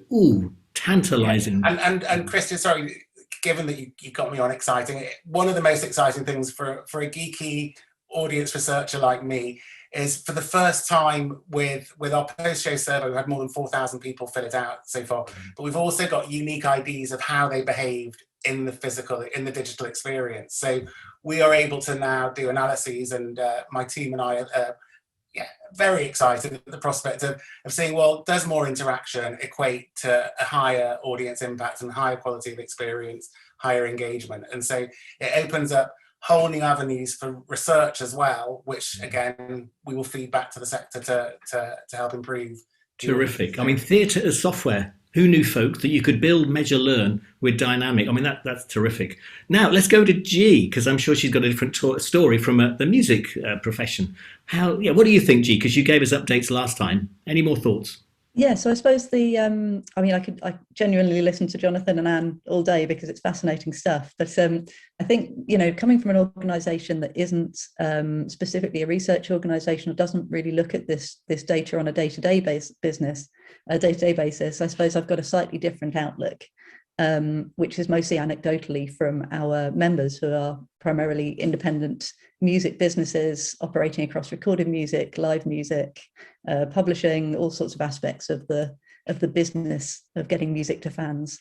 tantalizing. Yeah. And Christian, sorry, given that you got me on exciting, one of the most exciting things for a geeky audience researcher like me is for the first time with our post-show survey, we've had more than 4,000 people fill it out so far, but we've also got unique IDs of how they behaved in the digital experience. So we are able to now do analyses, and my team and I are very excited at the prospect of seeing, well, does more interaction equate to a higher audience impact and higher quality of experience, higher engagement? And so it opens up whole new avenues for research as well, which again, we will feed back to the sector to help improve. Terrific. I mean, theatre as software. Who knew, folk, that you could build, measure, learn with dynamic? I mean, that's terrific. Now, let's go to G, because I'm sure she's got a different story from the music profession. What do you think, G? Because you gave us updates last time. Any more thoughts? Yeah, so I suppose I genuinely listen to Jonathan and Anne all day because it's fascinating stuff. But I think, coming from an organisation that isn't specifically a research organisation or doesn't really look at this data on a day-to-day basis, I suppose I've got a slightly different outlook, which is mostly anecdotally from our members, who are primarily independent music businesses operating across recorded music, live music, publishing, all sorts of aspects of the business of getting music to fans.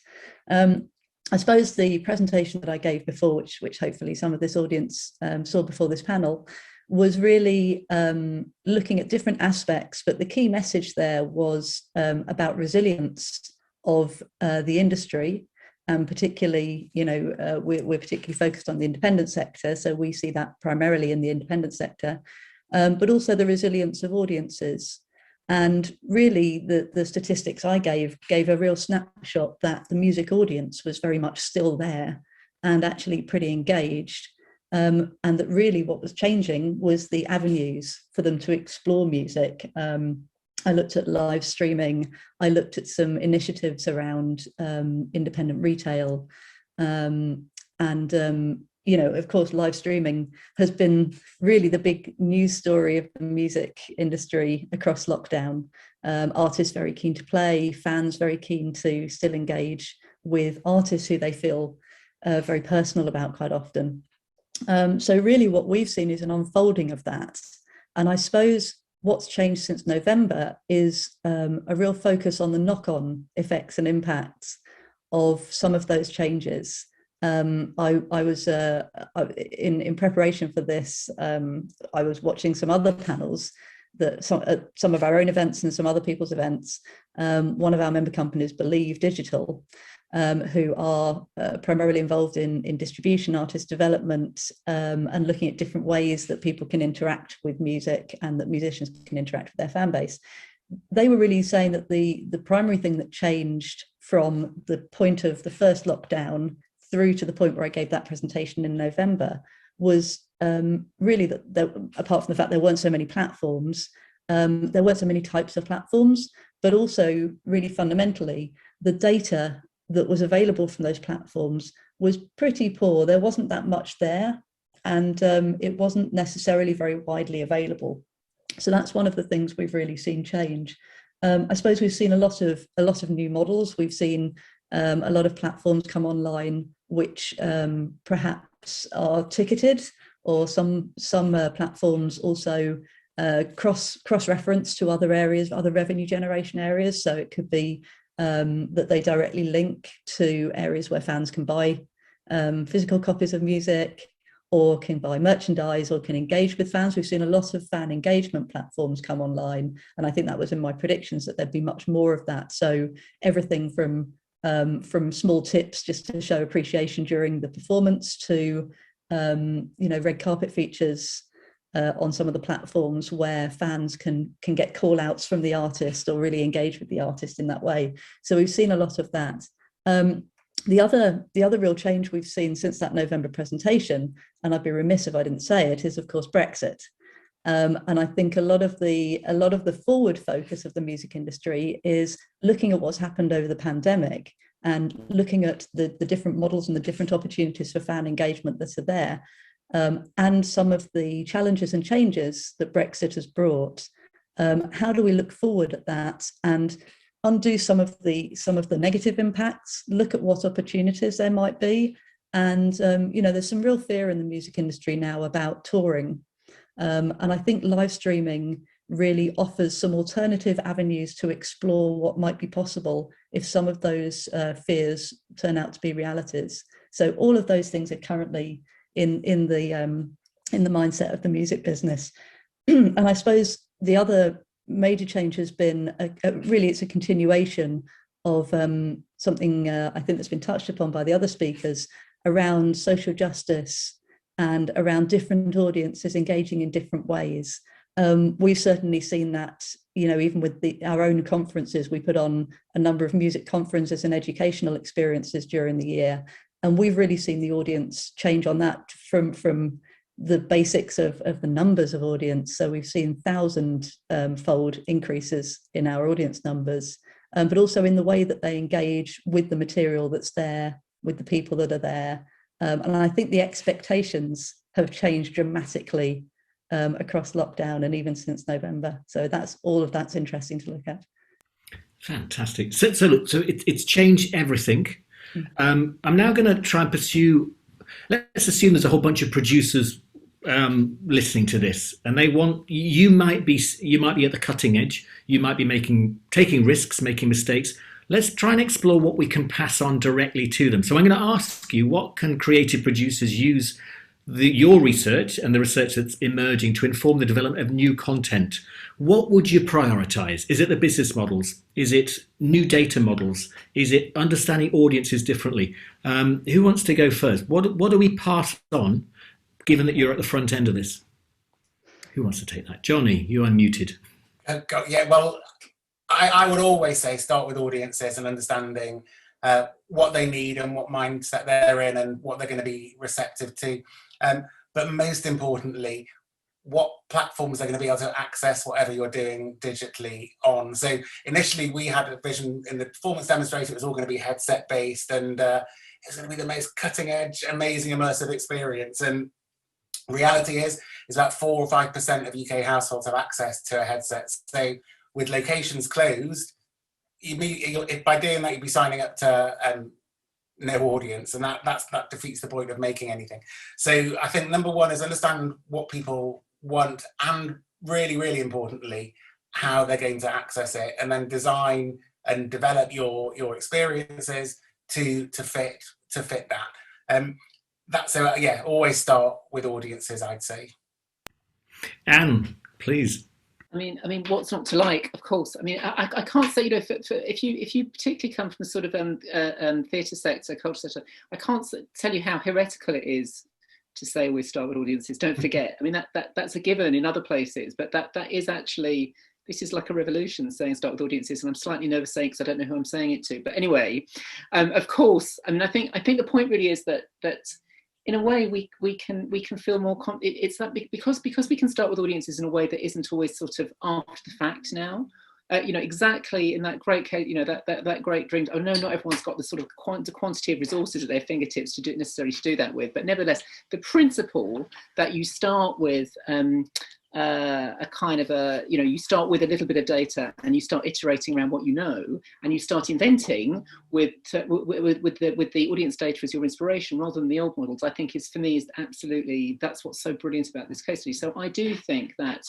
I suppose the presentation that I gave before, which hopefully some of this audience saw before this panel, was really looking at different aspects, but the key message there was about resilience of the industry. And particularly, we're particularly focused on the independent sector, so we see that primarily in the independent sector, but also the resilience of audiences. And really, the statistics I gave a real snapshot that the music audience was very much still there and actually pretty engaged, and that really what was changing was the avenues for them to explore music. I looked at live streaming. I looked at some initiatives around independent retail. Of course, live streaming has been really the big news story of the music industry across lockdown. Artists very keen to play, fans very keen to still engage with artists who they feel very personal about quite often. So really what we've seen is an unfolding of that. And I suppose what's changed since November is a real focus on the knock-on effects and impacts of some of those changes. I was in preparation for this. I was watching some other panels that some of our own events and some other people's events. One of our member companies, Believe Digital, who are primarily involved in distribution, artist development, and looking at different ways that people can interact with music and that musicians can interact with their fan base. They were really saying that the primary thing that changed from the point of the first lockdown through to the point where I gave that presentation in November was really that apart from the fact there weren't so many platforms, there weren't so many types of platforms, but also really fundamentally, the data that was available from those platforms was pretty poor. There wasn't that much there, and it wasn't necessarily very widely available. So that's one of the things we've really seen change. I suppose we've seen a lot of new models. We've seen a lot of platforms come online which perhaps are ticketed, or some platforms also cross-reference to other areas, other revenue generation areas. So it could be that they directly link to areas where fans can buy physical copies of music, or can buy merchandise, or can engage with fans. We've seen a lot of fan engagement platforms come online, and I think that was in my predictions that there'd be much more of that. So everything from small tips just to show appreciation during the performance to red carpet features on some of the platforms where fans can get call outs from the artist or really engage with the artist in that way. So we've seen a lot of that. The other real change we've seen since that November presentation, and I'd be remiss if I didn't say it, is of course Brexit. And I think a lot of the forward focus of the music industry is looking at what's happened over the pandemic and looking at the different models and the different opportunities for fan engagement that are there, and some of the challenges and changes that Brexit has brought. How do we look forward at that and undo some of the negative impacts, look at what opportunities there might be? And there's some real fear in the music industry now about touring. And I think live streaming really offers some alternative avenues to explore what might be possible if some of those fears turn out to be realities. So all of those things are currently in the mindset of the music business. And I suppose the other major change has been it's a continuation of something I think that's been touched upon by the other speakers around social justice and around different audiences engaging in different ways. We've certainly seen that, even with our own conferences. We put on a number of music conferences and educational experiences during the year. And we've really seen the audience change on that from the basics of the numbers of audience. So we've seen 1,000-fold increases in our audience numbers, but also in the way that they engage with the material that's there, with the people that are there. And I think the expectations have changed dramatically across lockdown and even since November. So all of that's interesting to look at. Fantastic. So it's changed everything. I'm now going to try and pursue. Let's assume there's a whole bunch of producers listening to this, and you might be at the cutting edge. You might be taking risks, making mistakes. Let's try and explore what we can pass on directly to them. So I'm going to ask you, what can creative producers use your research and the research that's emerging to inform the development of new content? What would you prioritize? Is it the business models? Is it new data models? Is it understanding audiences differently? Who wants to go first? What do we pass on, given that you're at the front end of this? Who wants to take that? Jonny, you're unmuted. I would always say start with audiences and understanding what they need and what mindset they're in and what they're going to be receptive to. But most importantly, what platforms they're going to be able to access whatever you're doing digitally on. So initially we had a vision in the performance demonstrator, it was all going to be headset based, and it's going to be the most cutting edge, amazing immersive experience. And reality is about 4 or 5% of UK households have access to a headset. So with locations closed, by doing that, you'd be signing up to no audience, and that defeats the point of making anything. So I think number one is understand what people want, and really, really importantly, how they're going to access it, and then design and develop your experiences to fit that. Always start with audiences, I'd say. Anne, please. I mean, what's not to like? Of course. I mean, I can't say, if you particularly come from a sort of theatre sector, culture sector, I can't tell you how heretical it is to say we start with audiences. Don't forget. I mean, that's a given in other places, but that is actually, this is like a revolution, saying start with audiences, and I'm slightly nervous saying because I don't know who I'm saying it to. But anyway, of course, I mean, I think the point really is that in a way we can feel more it's that because we can start with audiences in a way that isn't always sort of after the fact now. Exactly in that great case, that great dream. I know not everyone's got the sort of quantity of resources at their fingertips to do that with, but nevertheless, the principle that you start with a kind of you start with a little bit of data and you start iterating around what you know, and you start inventing with the audience data as your inspiration rather than the old models. I think for me is absolutely, that's what's so brilliant about this case study. So I do think that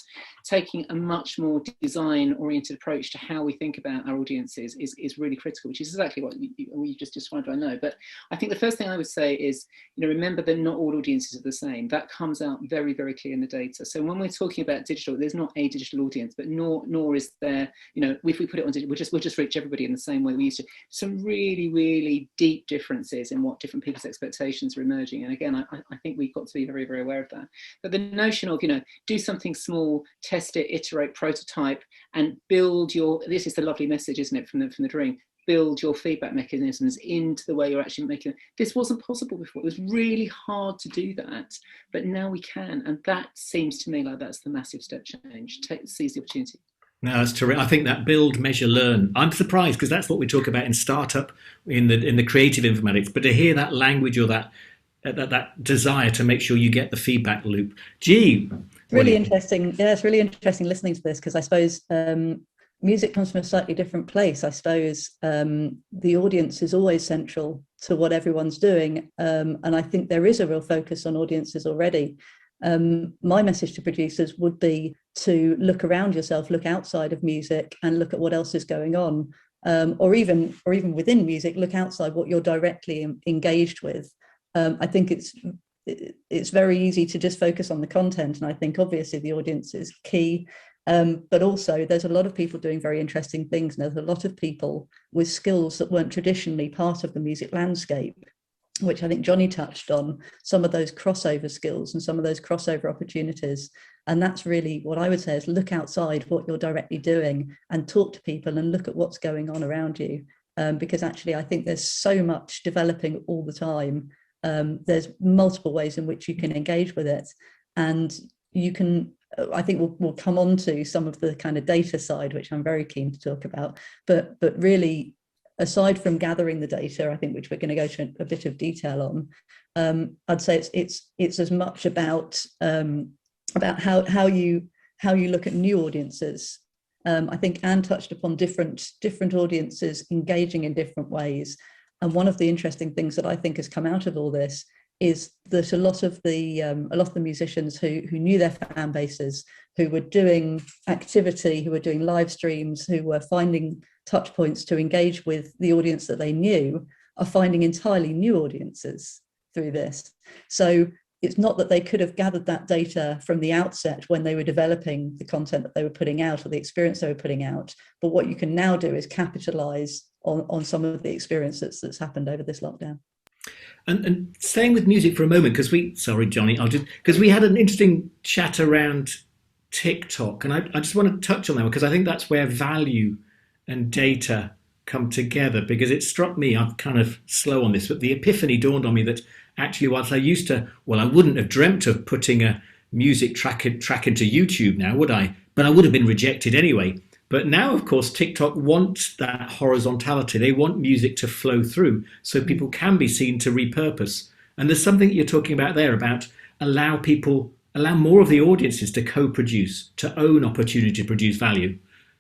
taking a much more design oriented approach to how we think about our audiences is really critical, which is exactly what you just described, I know. But I think the first thing I would say is, remember that not all audiences are the same. That comes out very, very clear in the data. So when we're talking talking about digital, there's not a digital audience, but nor is there, if we put it on digital, we'll just reach everybody in the same way we used to. Some really, really deep differences in what different people's expectations are emerging. And again, I think we've got to be very, very aware of that. But the notion of, do something small, test it, iterate, prototype, and build this is the lovely message, isn't it, from the dream, build your feedback mechanisms into the way you're actually making it. This wasn't possible before. It was really hard to do that, but now we can. And that seems to me like that's the massive step change. Seize the opportunity. No, that's terrific. I think that build, measure, learn. I'm surprised because that's what we talk about in startup, in the creative informatics. But to hear that language or that desire to make sure you get the feedback loop. Gee, really interesting. Yeah, it's really interesting listening to this because I suppose music comes from a slightly different place. I suppose the audience is always central to what everyone's doing. And I think there is a real focus on audiences already. My message to producers would be to look around yourself, look outside of music and look at what else is going on. Or even within music, look outside what you're directly engaged with. I think it's very easy to just focus on the content. And I think obviously the audience is key. But also there's a lot of people doing very interesting things. And there's a lot of people with skills that weren't traditionally part of the music landscape, which I think Jonny touched on, some of those crossover skills and some of those crossover opportunities. And that's really what I would say is look outside what you're directly doing and talk to people and look at what's going on around you. Because actually, I think there's so much developing all the time. There's multiple ways in which you can engage with it. And you can, I think we'll come on to some of the kind of data side, which I'm very keen to talk about. But really, aside from gathering the data, I think which we're going to go to a bit of detail on, I'd say it's as much about how you look at new audiences. I think Anne touched upon different audiences engaging in different ways. And one of the interesting things that I think has come out of all this is that a lot of the musicians who knew their fan bases, who were doing activity, who were doing live streams, who were finding touch points to engage with the audience that they knew, are finding entirely new audiences through this. So it's not that they could have gathered that data from the outset when they were developing the content that they were putting out or the experience they were putting out, but what you can now do is capitalize on some of the experience that's happened over this lockdown. And staying with music for a moment, because Jonny, because we had an interesting chat around TikTok, and I just want to touch on that because I think that's where value and data come together. Because it struck me, I'm kind of slow on this, but the epiphany dawned on me that actually, whilst I wouldn't have dreamt of putting a music track into YouTube now, would I? But I would have been rejected anyway. But now, of course, TikTok wants that horizontality. They want music to flow through so people can be seen to repurpose. And there's something that you're talking about there about allow more of the audiences to co-produce, to own opportunity to produce value.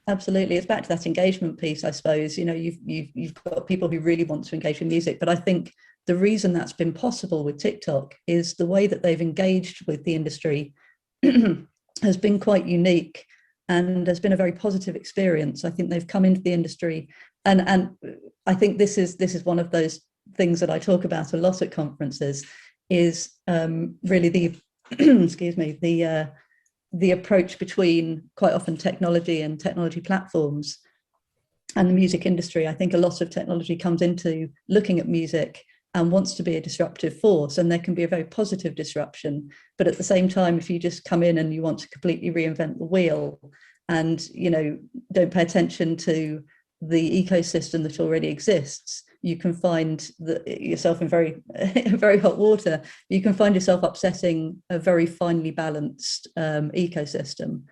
Absolutely. It's back to that engagement piece, I suppose. You've got people who really want to engage with music. But I think the reason that's been possible with TikTok is the way that they've engaged with the industry has been quite unique. And has been a very positive experience. I think they've come into the industry, and I think this is one of those things that I talk about a lot at conferences. Is really the approach between quite often technology and technology platforms and the music industry. I think a lot of technology comes into looking at music and wants to be a disruptive force, and there can be a very positive disruption. But at the same time, if you just come in and you want to completely reinvent the wheel and don't pay attention to the ecosystem that already exists, you can find yourself in very very hot water. You can find yourself upsetting a very finely balanced ecosystem.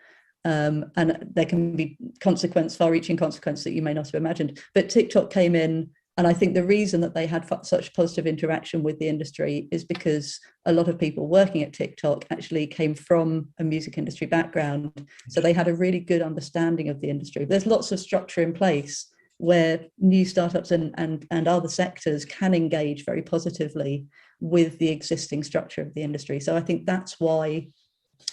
And there can be far-reaching consequences that you may not have imagined. But TikTok came in, and I think the reason that they had such positive interaction with the industry is because a lot of people working at TikTok actually came from a music industry background. So they had a really good understanding of the industry. There's lots of structure in place where new startups and other sectors can engage very positively with the existing structure of the industry. So I think that's why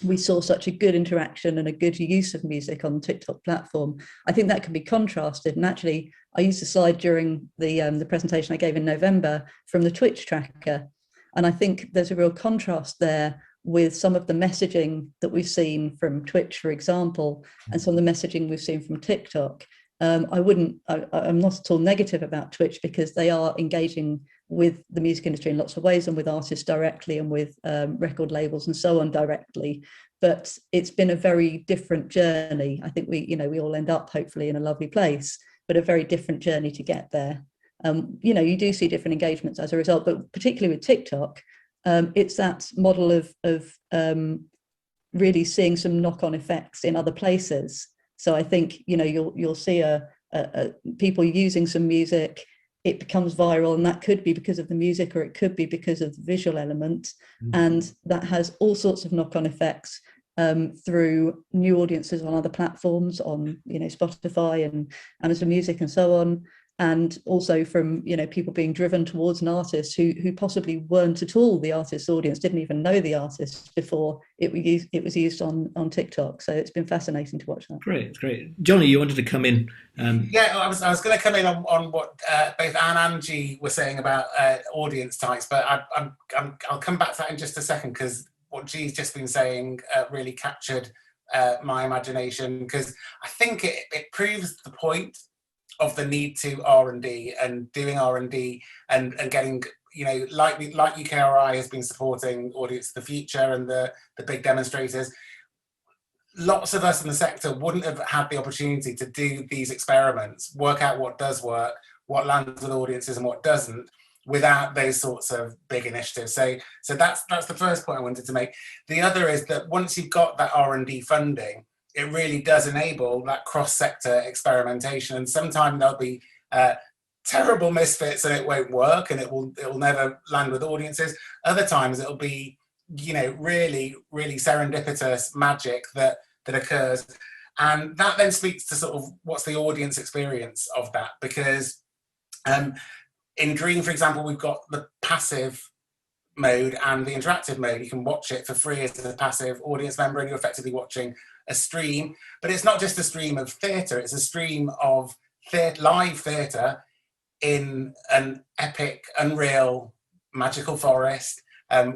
we saw such a good interaction and a good use of music on the TikTok platform. I think that can be contrasted. And actually, I used a slide during the presentation I gave in November from the Twitch tracker. And I think there's a real contrast there with some of the messaging that we've seen from Twitch, for example, and some of the messaging we've seen from TikTok. I'm not at all negative about Twitch, because they are engaging with the music industry in lots of ways, and with artists directly, and with record labels and so on directly. But it's been a very different journey. I think we all end up hopefully in a lovely place, but a very different journey to get there. You do see different engagements as a result, but particularly with TikTok, it's that model of really seeing some knock-on effects in other places. So I think you'll see people using some music, it becomes viral, and that could be because of the music, or it could be because of the visual element, and that has all sorts of knock-on effects through new audiences on other platforms, on Spotify and Amazon Music and so on. And also from people being driven towards an artist who possibly weren't at all the artist's audience, didn't even know the artist before it was used on TikTok. So it's been fascinating to watch that. Great. Jonny, you wanted to come in. Yeah, I was going to come in on what both Anne and G were saying about audience types, but I'll come back to that in just a second, because what G's just been saying really captured my imagination, because I think it proves the point of the need to R&D and doing R&D and getting, like UKRI has been supporting Audience of the Future and the big demonstrators. Lots of us in the sector wouldn't have had the opportunity to do these experiments, work out what does work, what lands with audiences and what doesn't, without those sorts of big initiatives. So that's the first point I wanted to make. The other is that once you've got that R&D funding, it really does enable that cross-sector experimentation. And sometimes there'll be terrible misfits and it won't work, and it will never land with audiences. Other times it'll be, really, really serendipitous magic that occurs. And that then speaks to sort of what's the audience experience of that. Because in Dream, for example, we've got the passive mode and the interactive mode. You can watch it for free as a passive audience member, and you're effectively watching a stream. But it's not just a stream of theatre, it's a stream of live theatre in an epic, unreal, magical forest,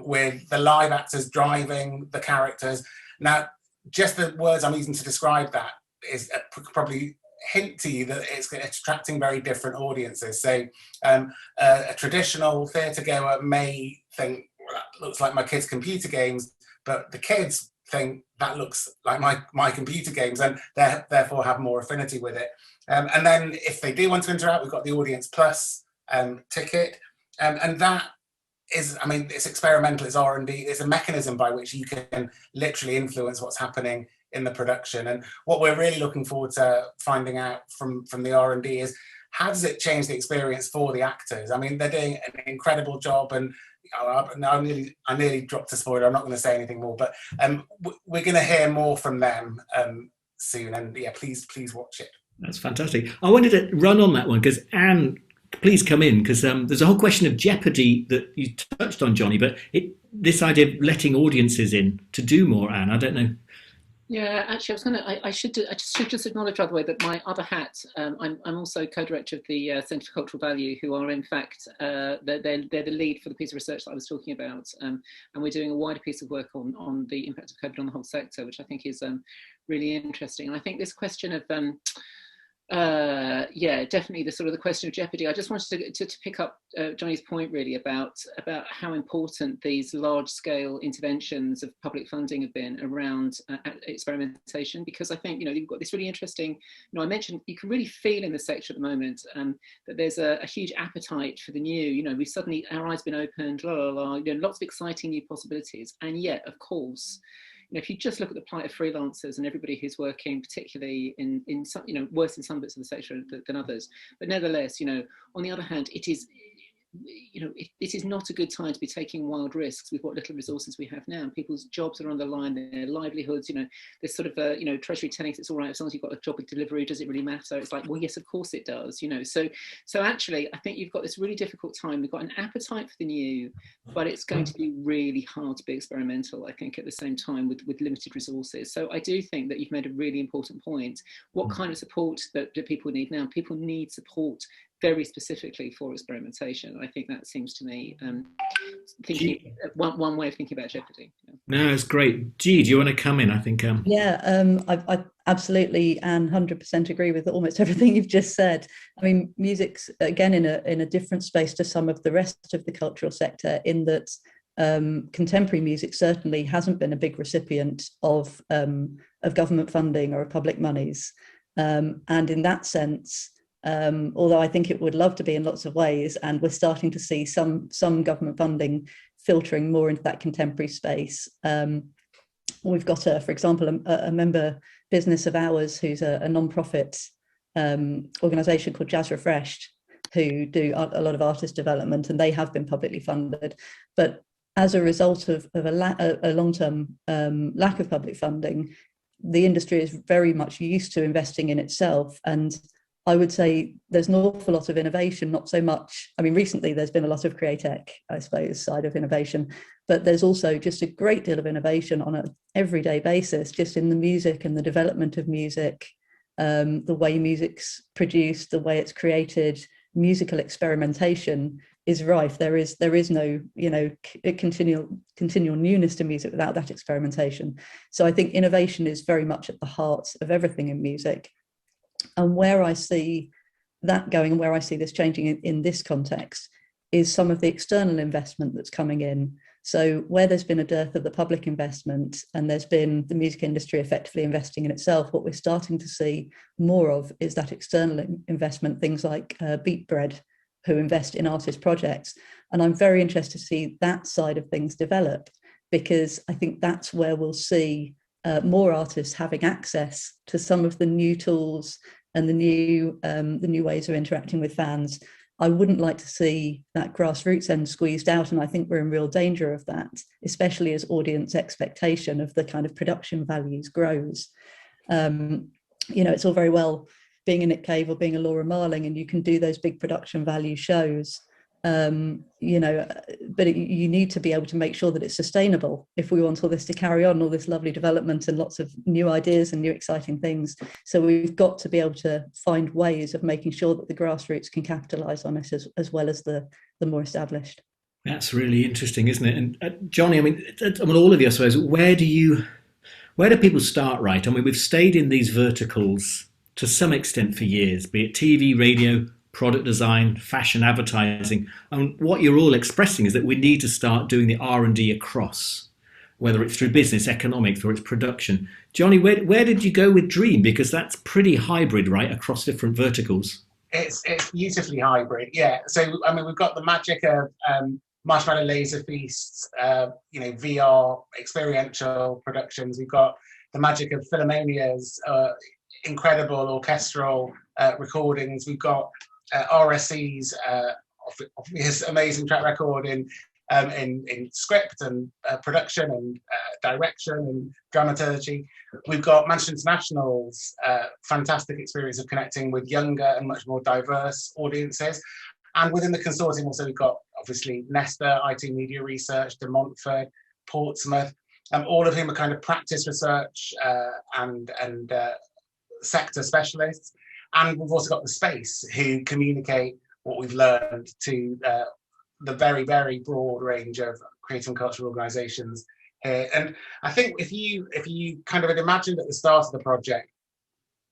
with the live actors driving the characters. Now, just the words I'm using to describe that is probably hint to you that it's attracting very different audiences. So a traditional theatre goer may think, well, that looks like my kids' computer games, but the kids think that looks like my computer games, and therefore have more affinity with it. And then if they do want to interact, we've got the Audience Plus ticket, and that is, it's experimental, it's R&D, it's a mechanism by which you can literally influence what's happening in the production. And what we're really looking forward to finding out from the R&D is, how does it change the experience for the actors? They're doing an incredible job, and I nearly dropped a spoiler. I'm not going to say anything more, but we're going to hear more from them soon. And yeah, please watch it. That's fantastic. I wanted to run on that one because Anne, please come in, because there's a whole question of jeopardy that you touched on, Jonny, but this idea of letting audiences in to do more, Anne, I don't know. Yeah, actually, I should just acknowledge, by the way, that my other hat, I'm also co-director of the Centre for Cultural Value, who are in fact, they're the lead for the piece of research that I was talking about, and we're doing a wider piece of work on the impact of COVID on the whole sector, which I think is really interesting. And I think this question of definitely the question of jeopardy. I just wanted to pick up Jonny's point really about how important these large scale interventions of public funding have been around experimentation, because I think you've got this really interesting, I mentioned you can really feel in the sector at the moment that there's a huge appetite for the new. We suddenly, our eyes been opened, lots of exciting new possibilities, and yet of course, if you just look at the plight of freelancers and everybody who's working, particularly in some, worse in some bits of the sector than others, but nevertheless, on the other hand, it is not a good time to be taking wild risks with what little resources we have now. People's jobs are on the line, their livelihoods, there's sort of, Treasury telling us it's all right as long as you've got a job with delivery, does it really matter? It's like, well, yes, of course it does, So actually, I think you've got this really difficult time. We've got an appetite for the new, but it's going to be really hard to be experimental, I think, at the same time with limited resources. So I do think that you've made a really important point. What kind of support that do people need now? People need support very specifically for experimentation. I think that seems to me thinking one way of thinking about jeopardy. No, it's great. G, do you want to come in? I think. I absolutely and 100% agree with almost everything you've just said. I mean, music's again in a different space to some of the rest of the cultural sector, in that contemporary music certainly hasn't been a big recipient of government funding or of public monies, and in that sense, although I think it would love to be in lots of ways, and we're starting to see some government funding filtering more into that contemporary space. We've got, for example, a member business of ours who's a non-profit organisation called Jazz Refreshed, who do a lot of artist development, and they have been publicly funded. But as a result of a long-term lack of public funding, the industry is very much used to investing in itself. And I would say there's an awful lot of innovation, not so much, I mean, recently there's been a lot of Createch, I suppose, side of innovation, but there's also just a great deal of innovation on an everyday basis, just in the music and the development of music, the way music's produced, the way it's created. Musical experimentation is rife. There is no, continual newness to music without that experimentation. So I think innovation is very much at the heart of everything in music. And where I see that going, and where I see this changing in this context, is some of the external investment that's coming in. So where there's been a dearth of the public investment, and there's been the music industry effectively investing in itself, what we're starting to see more of is that external investment, things like Beatbread, who invest in artist projects. And I'm very interested to see that side of things develop, because I think that's where we'll see more artists having access to some of the new tools and the new ways of interacting with fans. I wouldn't like to see that grassroots end squeezed out, and I think we're in real danger of that, especially as audience expectation of the kind of production values grows. It's all very well being a Nick Cave or being a Laura Marling, and you can do those big production value shows, but you need to be able to make sure that it's sustainable if we want all this to carry on, all this lovely development and lots of new ideas and new exciting things. So we've got to be able to find ways of making sure that the grassroots can capitalise on it as well as the more established. That's really interesting, isn't it? And Jonny, I mean, all of you, I suppose, where do people start, right? I mean, we've stayed in these verticals to some extent for years, be it TV, radio, product design, fashion, advertising. And what you're all expressing is that we need to start doing the R&D across, whether it's through business, economics, or it's production. Jonny, where did you go with Dream? Because that's pretty hybrid, right, across different verticals. It's beautifully hybrid, yeah. So, I mean, we've got the magic of Marshmallow Laser Feasts, VR, experiential productions. We've got the magic of Philharmonia's incredible orchestral recordings. We've got RSC's obvious amazing track record in script and production and direction and dramaturgy. We've got Manchester International's fantastic experience of connecting with younger and much more diverse audiences. And within the consortium also, we've got obviously Nesta, IT Media Research, De Montfort, Portsmouth, all of whom are kind of practice research and sector specialists. And we've also got the Space, who communicate what we've learned to the very, very broad range of creative and cultural organisations here. And I think if you kind of had imagined at the start of the project,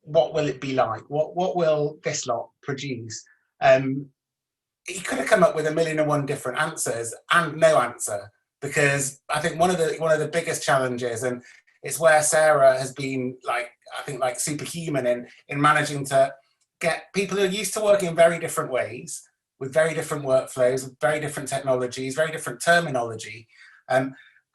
what will it be like? What will this lot produce? You could have come up with 1,000,001 different answers and no answer, because I think one of the biggest challenges, and it's where Sarah has been like superhuman in managing to get people who are used to working in very different ways, with very different workflows, with very different technologies, very different terminology,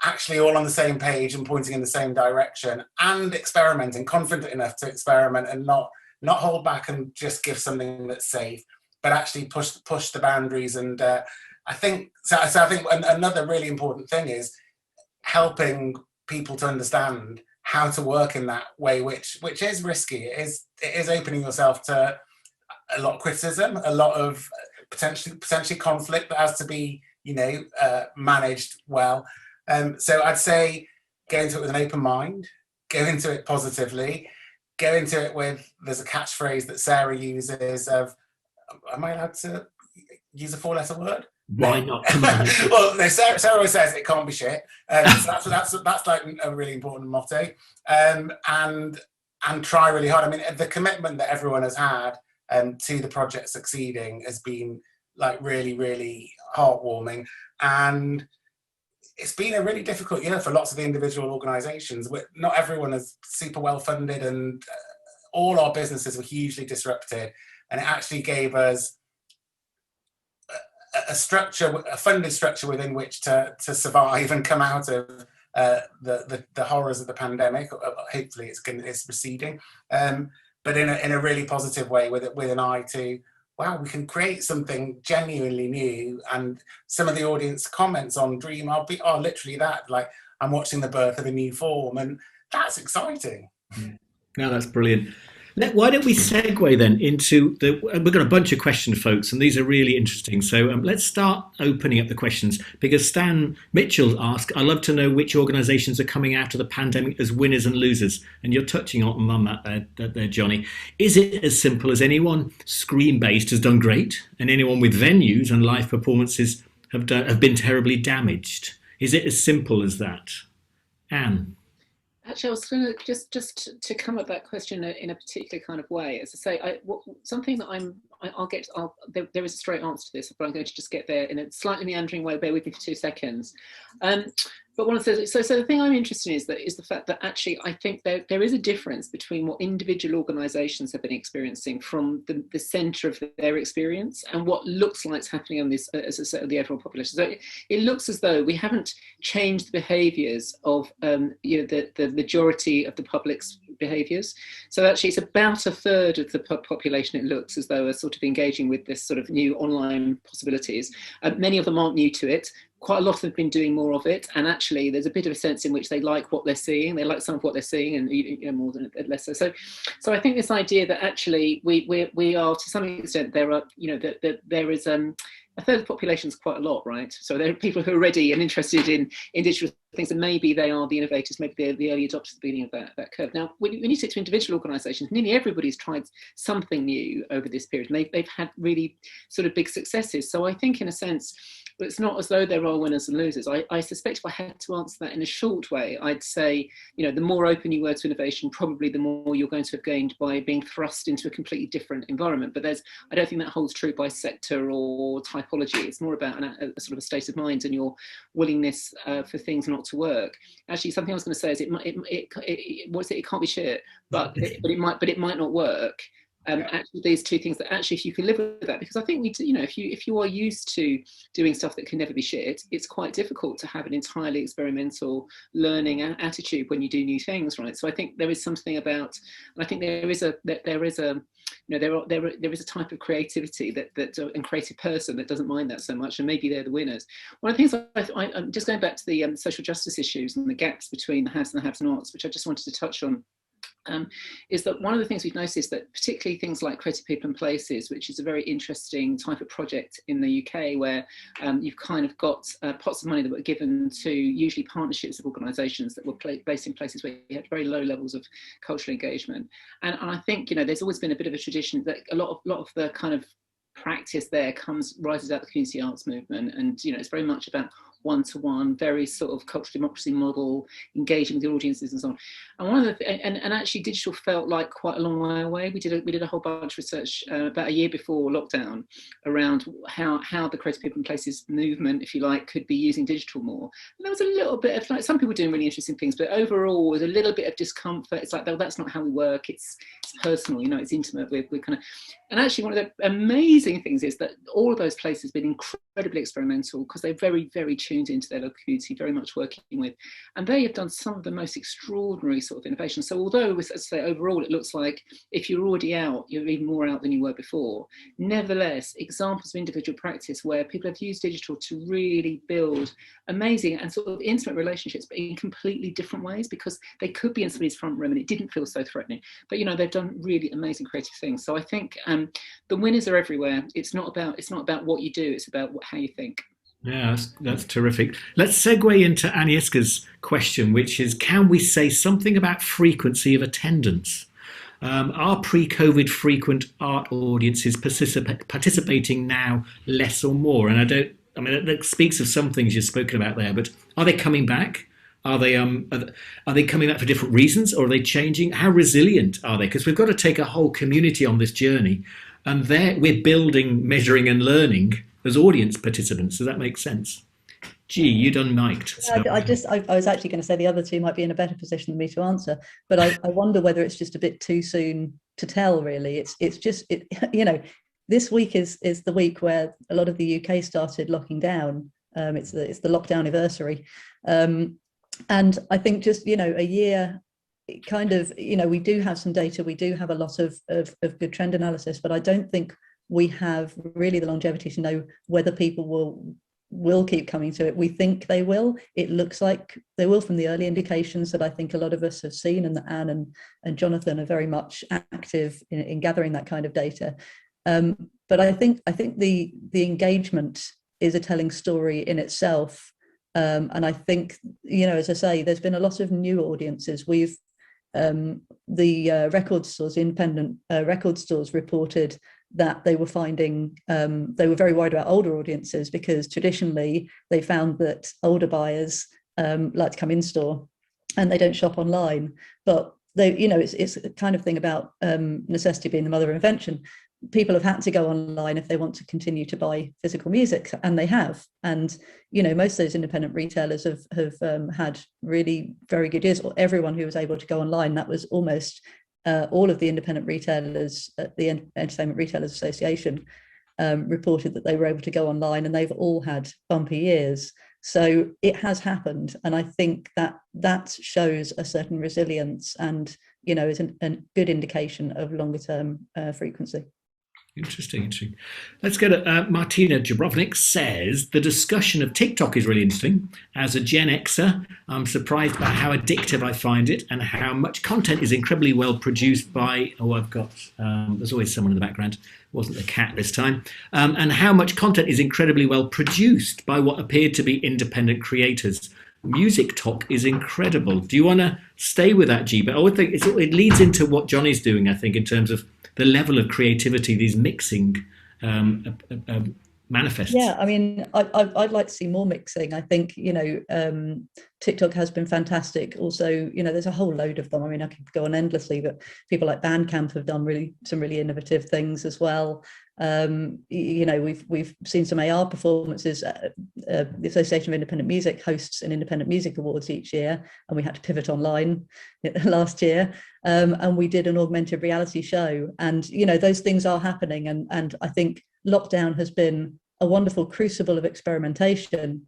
actually all on the same page and pointing in the same direction and experimenting, confident enough to experiment and not hold back and just give something that's safe, but actually push the boundaries. And I think another really important thing is helping people to understand how to work in that way, which is risky. It is opening yourself to a lot of criticism, a lot of potentially conflict that has to be managed well. So I'd say go into it with an open mind, go into it positively, go into it with, there's a catchphrase that Sarah uses of am I allowed to use a 4-letter word? Why not? Come on. Well, no, Sarah always says it can't be shit. So that's like a really important motto. And try really hard. I mean, the commitment that everyone has had to the project succeeding has been like really, really heartwarming. And it's been a really difficult year for lots of individual organisations. Not everyone is super well funded, and all our businesses were hugely disrupted. And it actually gave us a funded structure within which to survive and come out of the horrors of the pandemic. Hopefully it's receding, but in a really positive way, with an eye to, wow, we can create something genuinely new. And some of the audience comments on Dream are literally that, like, I'm watching the birth of a new form, and that's exciting. No, that's brilliant. Why don't we segue then into we've got a bunch of questions, folks, and these are really interesting. So let's start opening up the questions, because Stan Mitchell asked, I'd love to know which organisations are coming out of the pandemic as winners and losers. And you're touching on that there, Jonny. Is it as simple as anyone screen-based has done great, and anyone with venues and live performances have been terribly damaged? Is it as simple as that? Anne? Actually, I was going to just to come at that question in a particular kind of way. As I say, something that there is a straight answer to this, but I'm going to just get there in a slightly meandering way. Bear with me for 2 seconds. But one of the so the thing I'm interested in is the fact that actually I think there is a difference between what individual organisations have been experiencing from the centre of their experience and what looks like it's happening on this as a set of the overall population. So it looks as though we haven't changed the behaviours of the majority of the public's behaviours. So actually, it's about a third of the population. It looks as though are sort of engaging with this sort of new online possibilities. Many of them aren't new to it. Quite a lot have been doing more of it, and actually there's a bit of a sense in which they like what they're seeing. They like some of what they're seeing, and more than less so. So I think this idea that actually we are, to some extent, there are, there is a third of the population is quite a lot, right? So there are people who are ready and interested in digital things, and maybe they are the innovators, maybe they're the early adopters at the beginning of that curve. Now, when you take to individual organisations, nearly everybody's tried something new over this period, and they've had really sort of big successes. So I think, in a sense, but it's not as though there are winners and losers. I suspect if I had to answer that in a short way, I'd say, the more open you were to innovation, probably the more you're going to have gained by being thrust into a completely different environment. But I don't think that holds true by sector or typology. It's more about a sort of a state of mind and your willingness for things not to work. Actually, something I was going to say is it can't be shit, but it might not work. Actually, these two things that actually, if you can live with that, because I think if you are used to doing stuff that can never be shit, it's quite difficult to have an entirely experimental learning attitude when you do new things, right? So I think there is something about, and I think there is a type of creativity that and creative person that doesn't mind that so much, and maybe they're the winners. One of the things I'm just going back to the social justice issues and the gaps between the haves and the have-nots, which I just wanted to touch on. Is that one of the things we've noticed, that particularly things like Creative People and Places, which is a very interesting type of project in the UK, where you've kind of got pots of money that were given to usually partnerships of organisations that were based in places where you had very low levels of cultural engagement. And I think, there's always been a bit of a tradition that a lot of the kind of practice there rises out of the community arts movement, and it's very much about one-to-one, very sort of cultural democracy model, engaging with the audiences and so on. And one of the and actually digital felt like quite a long way away. We did a whole bunch of research about a year before lockdown around how the Creative People and Places movement, if you like, could be using digital more. And there was a little bit of, like, some people doing really interesting things, but overall was a little bit of discomfort. It's like, well, that's not how we work. It's personal, it's intimate. We're kind of, and actually one of the amazing things is that all of those places have been incredibly experimental, because they're very, very tuned into their local community, very much working with, and they have done some of the most extraordinary sort of innovation. So although, as I say, overall it looks like if you're already out, you're even more out than you were before, nevertheless, examples of individual practice where people have used digital to really build amazing and sort of intimate relationships, but in completely different ways, because they could be in somebody's front room and it didn't feel so threatening, but they've done really amazing creative things. So I think the winners are everywhere. It's not about what you do, it's about how you think. Yeah, that's terrific. Let's segue into Agnieszka's question, which is, can we say something about frequency of attendance? Are pre-COVID frequent art audiences participating now less or more? And that speaks of some things you've spoken about there, but are they coming back? Are they coming back for different reasons, or are they changing? How resilient are they? Because we've got to take a whole community on this journey, and we're building, measuring, and learning as audience participants. Does that make sense? Gee, you'd unmiked. So. I was actually going to say the other two might be in a better position than me to answer, but I wonder whether it's just a bit too soon to tell. Really, it's just this week is the week where a lot of the UK started locking down. It's the lockdown anniversary, and I think just a year. Kind of, we do have some data. We do have a lot of good trend analysis, but I don't think we have really the longevity to know whether people will keep coming to it. We think they will. It looks like they will from the early indications that I think a lot of us have seen, and Anne and Jonathan are very much active in gathering that kind of data. But I think the engagement is a telling story in itself. And I think, as I say, there's been a lot of new audiences. The record stores, independent record stores, reported that they were finding they were very worried about older audiences, because traditionally they found that older buyers like to come in store and they don't shop online. But they, it's a kind of thing about necessity being the mother of invention. People have had to go online if they want to continue to buy physical music, and they have. And most of those independent retailers have had really very good years. Or everyone who was able to go online, that was almost all of the independent retailers at the Entertainment Retailers Association reported that they were able to go online, and they've all had bumpy years. So it has happened, and I think that shows a certain resilience, and is a good indication of longer term frequency. Interesting. Let's go to Martina Jabrovnik says, the discussion of TikTok is really interesting. As a Gen Xer, I'm surprised by how addictive I find it, and how much content is incredibly well produced by, there's always someone in the background, it wasn't the cat this time, and how much content is incredibly well produced by what appeared to be independent creators. Music talk is incredible. Do you want to stay with that, G? But I would think it leads into what Jonny's doing, I think, in terms of the level of creativity these mixing manifests. Yeah, I mean, I'd like to see more mixing. I think, TikTok has been fantastic. Also, there's a whole load of them. I mean, I could go on endlessly, but people like Bandcamp have done some really innovative things as well. We've seen some AR performances. The Association of Independent Music hosts an Independent Music Awards each year, and we had to pivot online last year. And we did an augmented reality show, and those things are happening. And I think lockdown has been a wonderful crucible of experimentation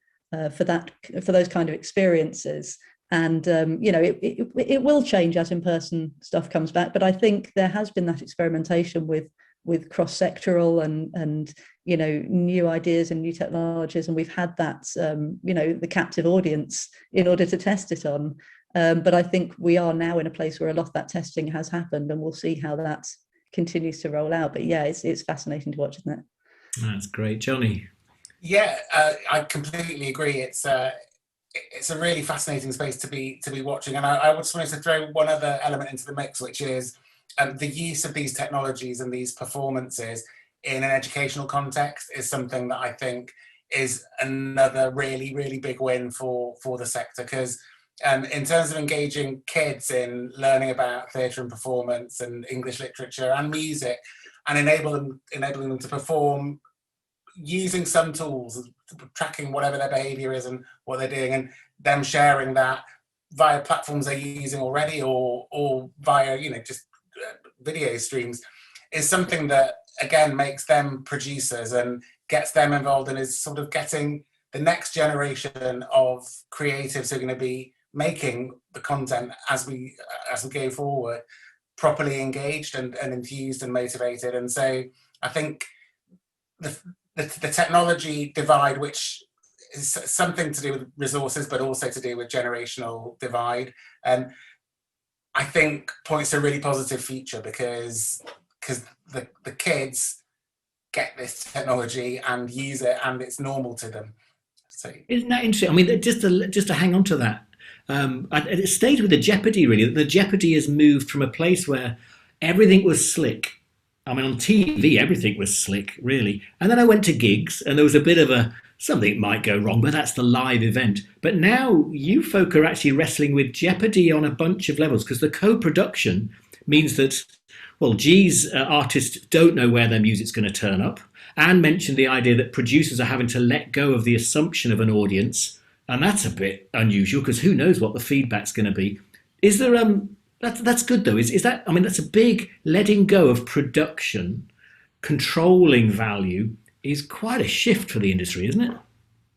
for those kind of experiences. And it will change as in-person stuff comes back, but I think there has been that experimentation with cross-sectoral and new ideas and new technologies, and we've had that the captive audience in order to test it on. But I think we are now in a place where a lot of that testing has happened, and we'll see how that continues to roll out. But yeah, it's fascinating to watch, isn't it? That's great. Jonny? Yeah, I completely agree. It's a really fascinating space to be watching, and I just wanted to throw one other element into the mix, which is the use of these technologies and these performances in an educational context is something that I think is another really, really big win for the sector, because in terms of engaging kids in learning about theatre and performance and English literature and music, and enabling them to perform using some tools, tracking whatever their behaviour is and what they're doing, and them sharing that via platforms they're using already or via just video streams, is something that again makes them producers and gets them involved, and is sort of getting the next generation of creatives who are going to be making the content as we go forward properly engaged and enthused and motivated. And so I think the technology divide, which is something to do with resources but also to do with generational divide, I think points to a really positive future, because the kids get this technology and use it, and it's normal to them. So isn't that interesting? I mean, just to hang on to that, it stayed with the Jeopardy, really. The Jeopardy has moved from a place where everything was slick. I mean, on TV, everything was slick, really. And then I went to gigs, and there was a bit of something might go wrong, but that's the live event. But now you folk are actually wrestling with jeopardy on a bunch of levels, because the co-production means that, well, G's artists don't know where their music's going to turn up. Anne mentioned the idea that producers are having to let go of the assumption of an audience, and that's a bit unusual, because who knows what the feedback's going to be. Is there that's good though. Is that, I mean, that's a big letting go of production, controlling value is quite a shift for the industry, isn't it?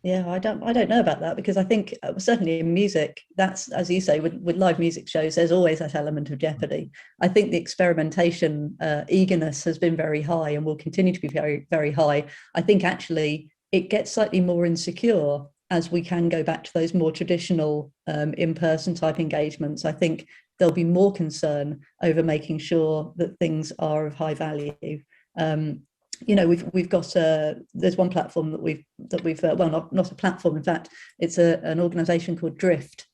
Yeah, I don't know about that, because I think certainly in music, that's, as you say, with live music shows, there's always that element of jeopardy. I think the experimentation eagerness has been very high and will continue to be very, very high. I think actually it gets slightly more insecure as we can go back to those more traditional in-person type engagements. I think there'll be more concern over making sure that things are of high value. You know, we've got there's one platform that we've well, not a platform. In fact, it's an organisation called Drift,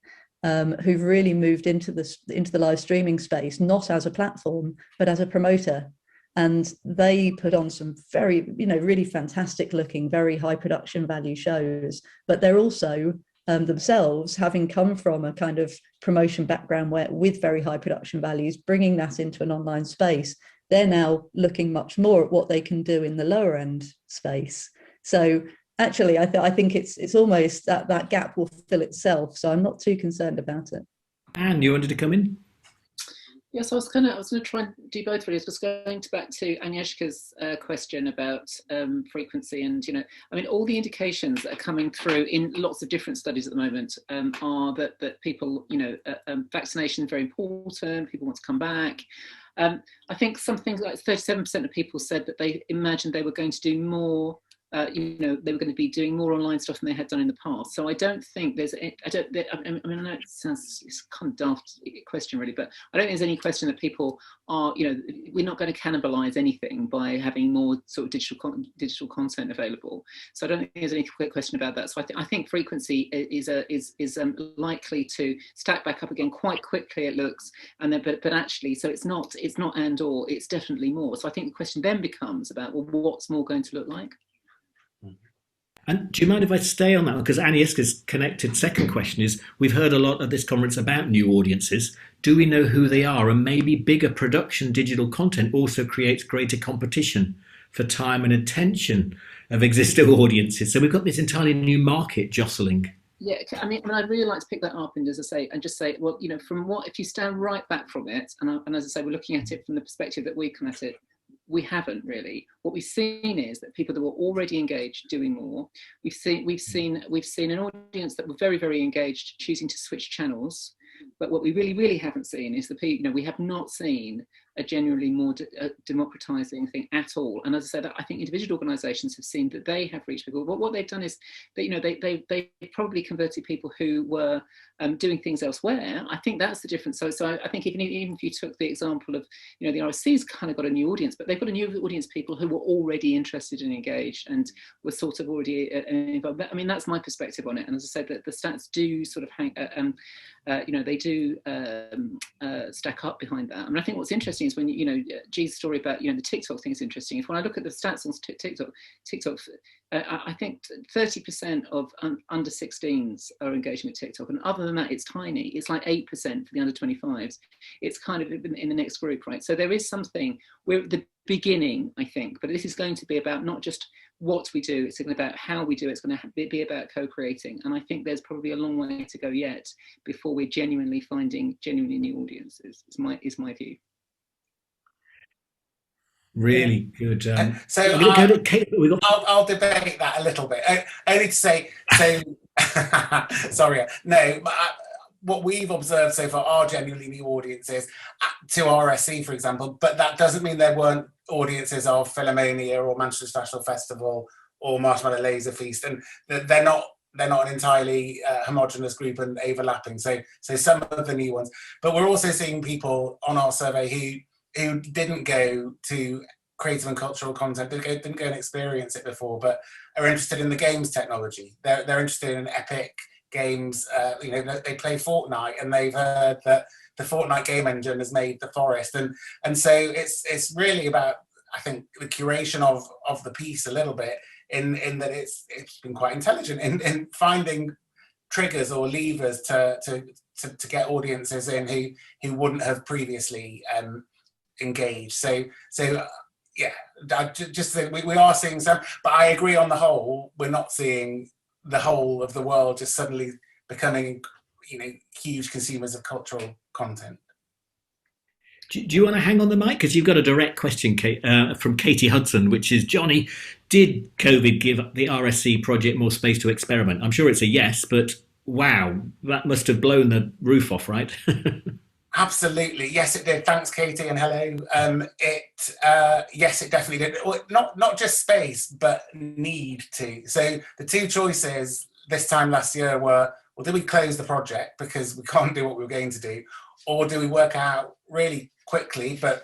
who've really moved into the live streaming space, not as a platform but as a promoter, and they put on some very, you know, really fantastic looking, very high production value shows. But they're also themselves, having come from a kind of promotion background with very high production values, bringing that into an online space. They're now looking much more at what they can do in the lower end space. So actually, I think it's almost that gap will fill itself. So I'm not too concerned about it. Anne, you wanted to come in? Yes, I was going to try and do both really. I was going back to Agnieszka's question about frequency, and, you know, I mean, all the indications that are coming through in lots of different studies at the moment are that people, you know, vaccination is very important. People want to come back. I think something like 37% of people said that they imagined they were going to do more. You know, they were going to be doing more online stuff than they had done in the past. So I don't think there's, I mean, I know it's kind of daft question really, but I don't think there's any question that people are, you know, we're not going to cannibalize anything by having more sort of digital content available. So I don't think there's any question about that. So I think frequency is likely to stack back up again quite quickly, it looks, and then but actually, so it's not and or, it's definitely more. So I think the question then becomes about, well, what's more going to look like? And do you mind if I stay on that? Because Agnieszka's connected second question is, we've heard a lot at this conference about new audiences. Do we know who they are? And maybe bigger production digital content also creates greater competition for time and attention of existing audiences. So we've got this entirely new market jostling. Yeah, I mean, I'd really like to pick that up and, as I say, and just say, well, you know, from what, if you stand right back from it, and as I say, we're looking at it from the perspective that we come at it, we haven't really. What we've seen is that people that were already engaged doing more. We've seen an audience that were very, very engaged choosing to switch channels. But what we really, really haven't seen is we have not seen a genuinely more democratizing thing at all. And as I said, I think individual organizations have seen that they have reached people. But what they've done is that, you know, they probably converted people who were doing things elsewhere. I think that's the difference. So I think even if you took the example of, you know, the RSC's kind of got a new audience, but they've got a new audience, people who were already interested and engaged and were sort of already involved. I mean, that's my perspective on it. And as I said, that the stats do sort of hang, you know, they do stack up behind that. I mean, I think what's interesting is when, you know, G's story about, you know, the TikTok thing is interesting. If when I look at the stats on TikTok, I think 30% of under 16s are engaging with TikTok, and other than that, it's tiny. It's like 8% for the under 25s. It's kind of in the next group, right? So there is something. We're at the beginning, I think, but this is going to be about not just what we do, it's about how we do it. It's going to be about co-creating, and I think there's probably a long way to go yet before we're genuinely finding genuinely new audiences. Is my view. Really good. So I'll debate that a little bit. Only to say, so sorry, no. What we've observed so far are genuinely new audiences to RSC, for example, but that doesn't mean there weren't audiences of Philharmonia or Manchester International Festival or Marshmallow Laser Feast, and they're not an entirely homogenous group and overlapping. So some of the new ones, but we're also seeing people on our survey who didn't go to creative and cultural content, didn't go and experience it before, but are interested in the games technology. They're interested in Epic Games. You know, they play Fortnite, and they've heard that the Fortnite game engine has made the forest, and so it's really about, I think, the curation of the piece a little bit, in that it's been quite intelligent in finding triggers or levers to get audiences in who wouldn't have previously engaged. So yeah, just we are seeing some, but I agree on the whole, we're not seeing the whole of the world just suddenly becoming, huge consumers of cultural content. Do you want to hang on the mic? Because you've got a direct question from Katie Hudson, which is, Jonny, did COVID give the RSC project more space to experiment? I'm sure it's a yes, but wow, that must have blown the roof off, right? Absolutely, yes, it did. Thanks, Katie, and hello. Yes, it definitely did. Not just space, but need to. So the two choices this time last year were, well, do we close the project because we can't do what we were going to do, or do we work out really quickly, but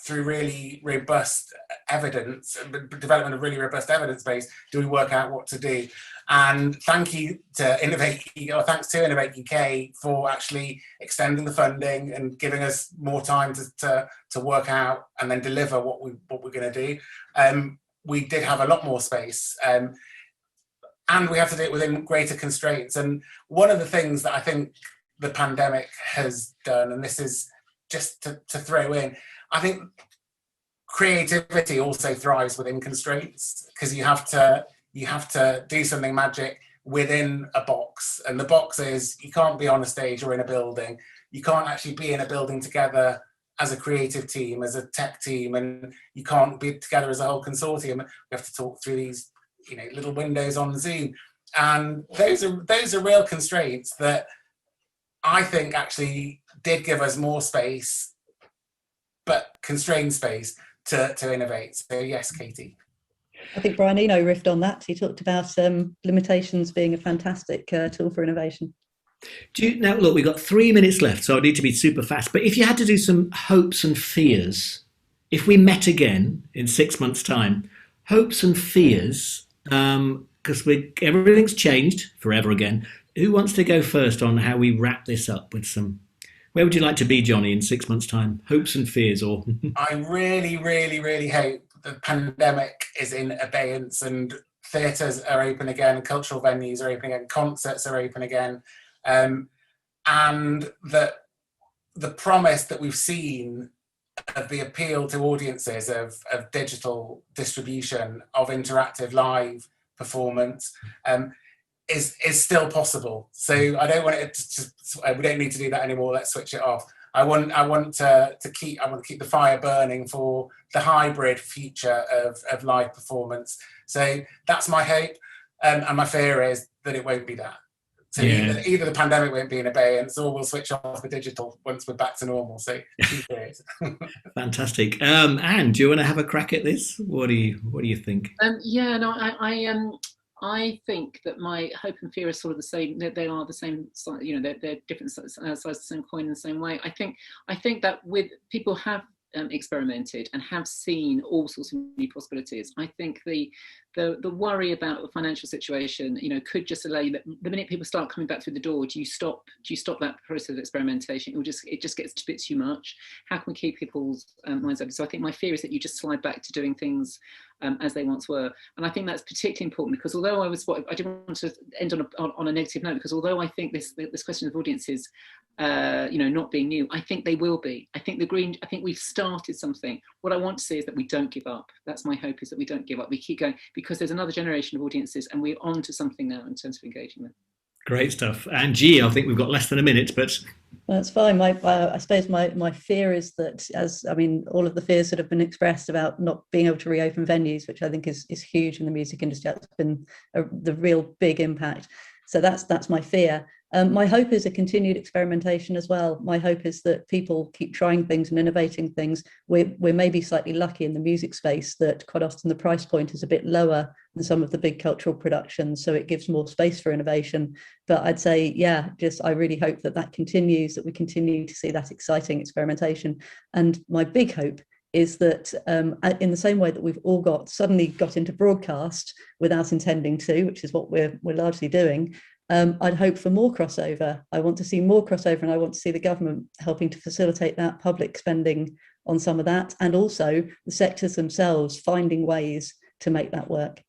through really robust evidence, development of really robust evidence base, do we work out what to do? And thanks to Innovate UK for actually extending the funding and giving us more time to work out and then deliver what we're going to do. We did have a lot more space, and we have to do it within greater constraints. And one of the things that I think the pandemic has done, and this is just to throw in, I think creativity also thrives within constraints, because you have to do something magic within a box, and the box is, you can't be on a stage or in a building. You can't actually be in a building together as a creative team, as a tech team, and you can't be together as a whole consortium. We have to talk through these, little windows on Zoom, and those are real constraints that I think actually did give us more space, but constrained space to innovate. So yes, Katie. I think Brian Eno riffed on that. He talked about limitations being a fantastic tool for innovation. Now, look, we've got 3 minutes left, so I need to be super fast. But if you had to do some hopes and fears, if we met again in 6 months' time, hopes and fears, because everything's changed forever again. Who wants to go first on how we wrap this up with some? Where would you like to be, Jonny, in 6 months' time? Hopes and fears, or? I really, really, really hope the pandemic is in abeyance and theatres are open again, cultural venues are open again, concerts are open again, and that the promise that we've seen of the appeal to audiences of digital distribution, of interactive live performance, is still possible. So I don't want it to we don't need to do that anymore. Let's switch it off. I want to keep the fire burning for the hybrid future of live performance. So that's my hope, and my fear is that it won't be that. So either the pandemic won't be in abeyance, or we'll switch off the digital once we're back to normal. So two fears. Fantastic. Anne, do you want to have a crack at this? What do you think? I think that my hope and fear are sort of the same. They are the same. They're different sides of the same coin in the same way. I think that with people have experimented and have seen all sorts of new possibilities. I think the worry about the financial situation, could just allow you that the minute people start coming back through the door, do you stop that process of experimentation? It just gets a bit too much. How can we keep people's minds open? So I think my fear is that you just slide back to doing things as they once were, and I think that's particularly important, because although I didn't want to end on a negative note, because although I think this question of audiences, not being new, I think they will be. I think we've started something. What I want to see is that we don't give up. That's my hope, is that we don't give up. We keep going, because there's another generation of audiences, and we're on to something now in terms of engaging them. Great stuff. And G, I think we've got less than a minute, but that's fine. I suppose my fear is that, all of the fears that have been expressed about not being able to reopen venues, which I think is huge in the music industry, that's been the real big impact. So that's my fear. My hope is a continued experimentation as well. My hope is that people keep trying things and innovating things. We're maybe slightly lucky in the music space that quite often the price point is a bit lower than some of the big cultural productions, so it gives more space for innovation. But I'd say, I really hope that continues, that we continue to see that exciting experimentation. And my big hope is that in the same way that we've all suddenly got into broadcast without intending to, which is what we're largely doing, I'd hope for more crossover. I want to see more crossover, and I want to see the government helping to facilitate that, public spending on some of that, and also the sectors themselves finding ways to make that work.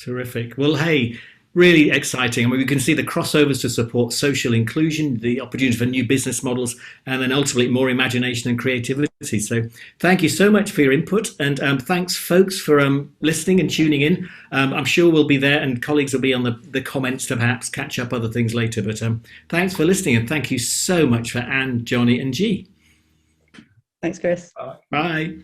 Terrific. Well, hey, really exciting. I mean, we can see the crossovers to support social inclusion, the opportunity for new business models, and then ultimately more imagination and creativity. So thank you so much for your input. And thanks, folks, for listening and tuning in. I'm sure we'll be there, and colleagues will be on the comments to perhaps catch up other things later. But thanks for listening, and thank you so much for Anne, Jonny, and G. Thanks, Chris. Bye.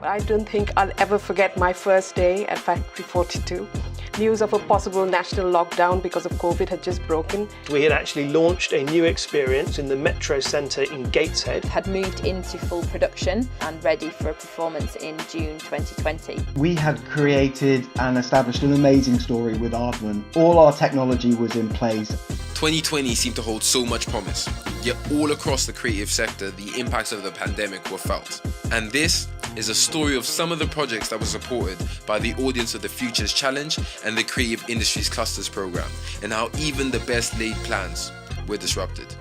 I don't think I'll ever forget my first day at Factory 42. News of a possible national lockdown because of COVID had just broken. We had actually launched a new experience in the Metro Centre in Gateshead. Had moved into full production and ready for a performance in June 2020. We had created and established an amazing story with Aardman. All our technology was in place. 2020 seemed to hold so much promise, yet all across the creative sector, the impacts of the pandemic were felt. And this is a story of some of the projects that were supported by the audience of the Futures Challenge and the Creative Industries Clusters program, and how even the best laid plans were disrupted.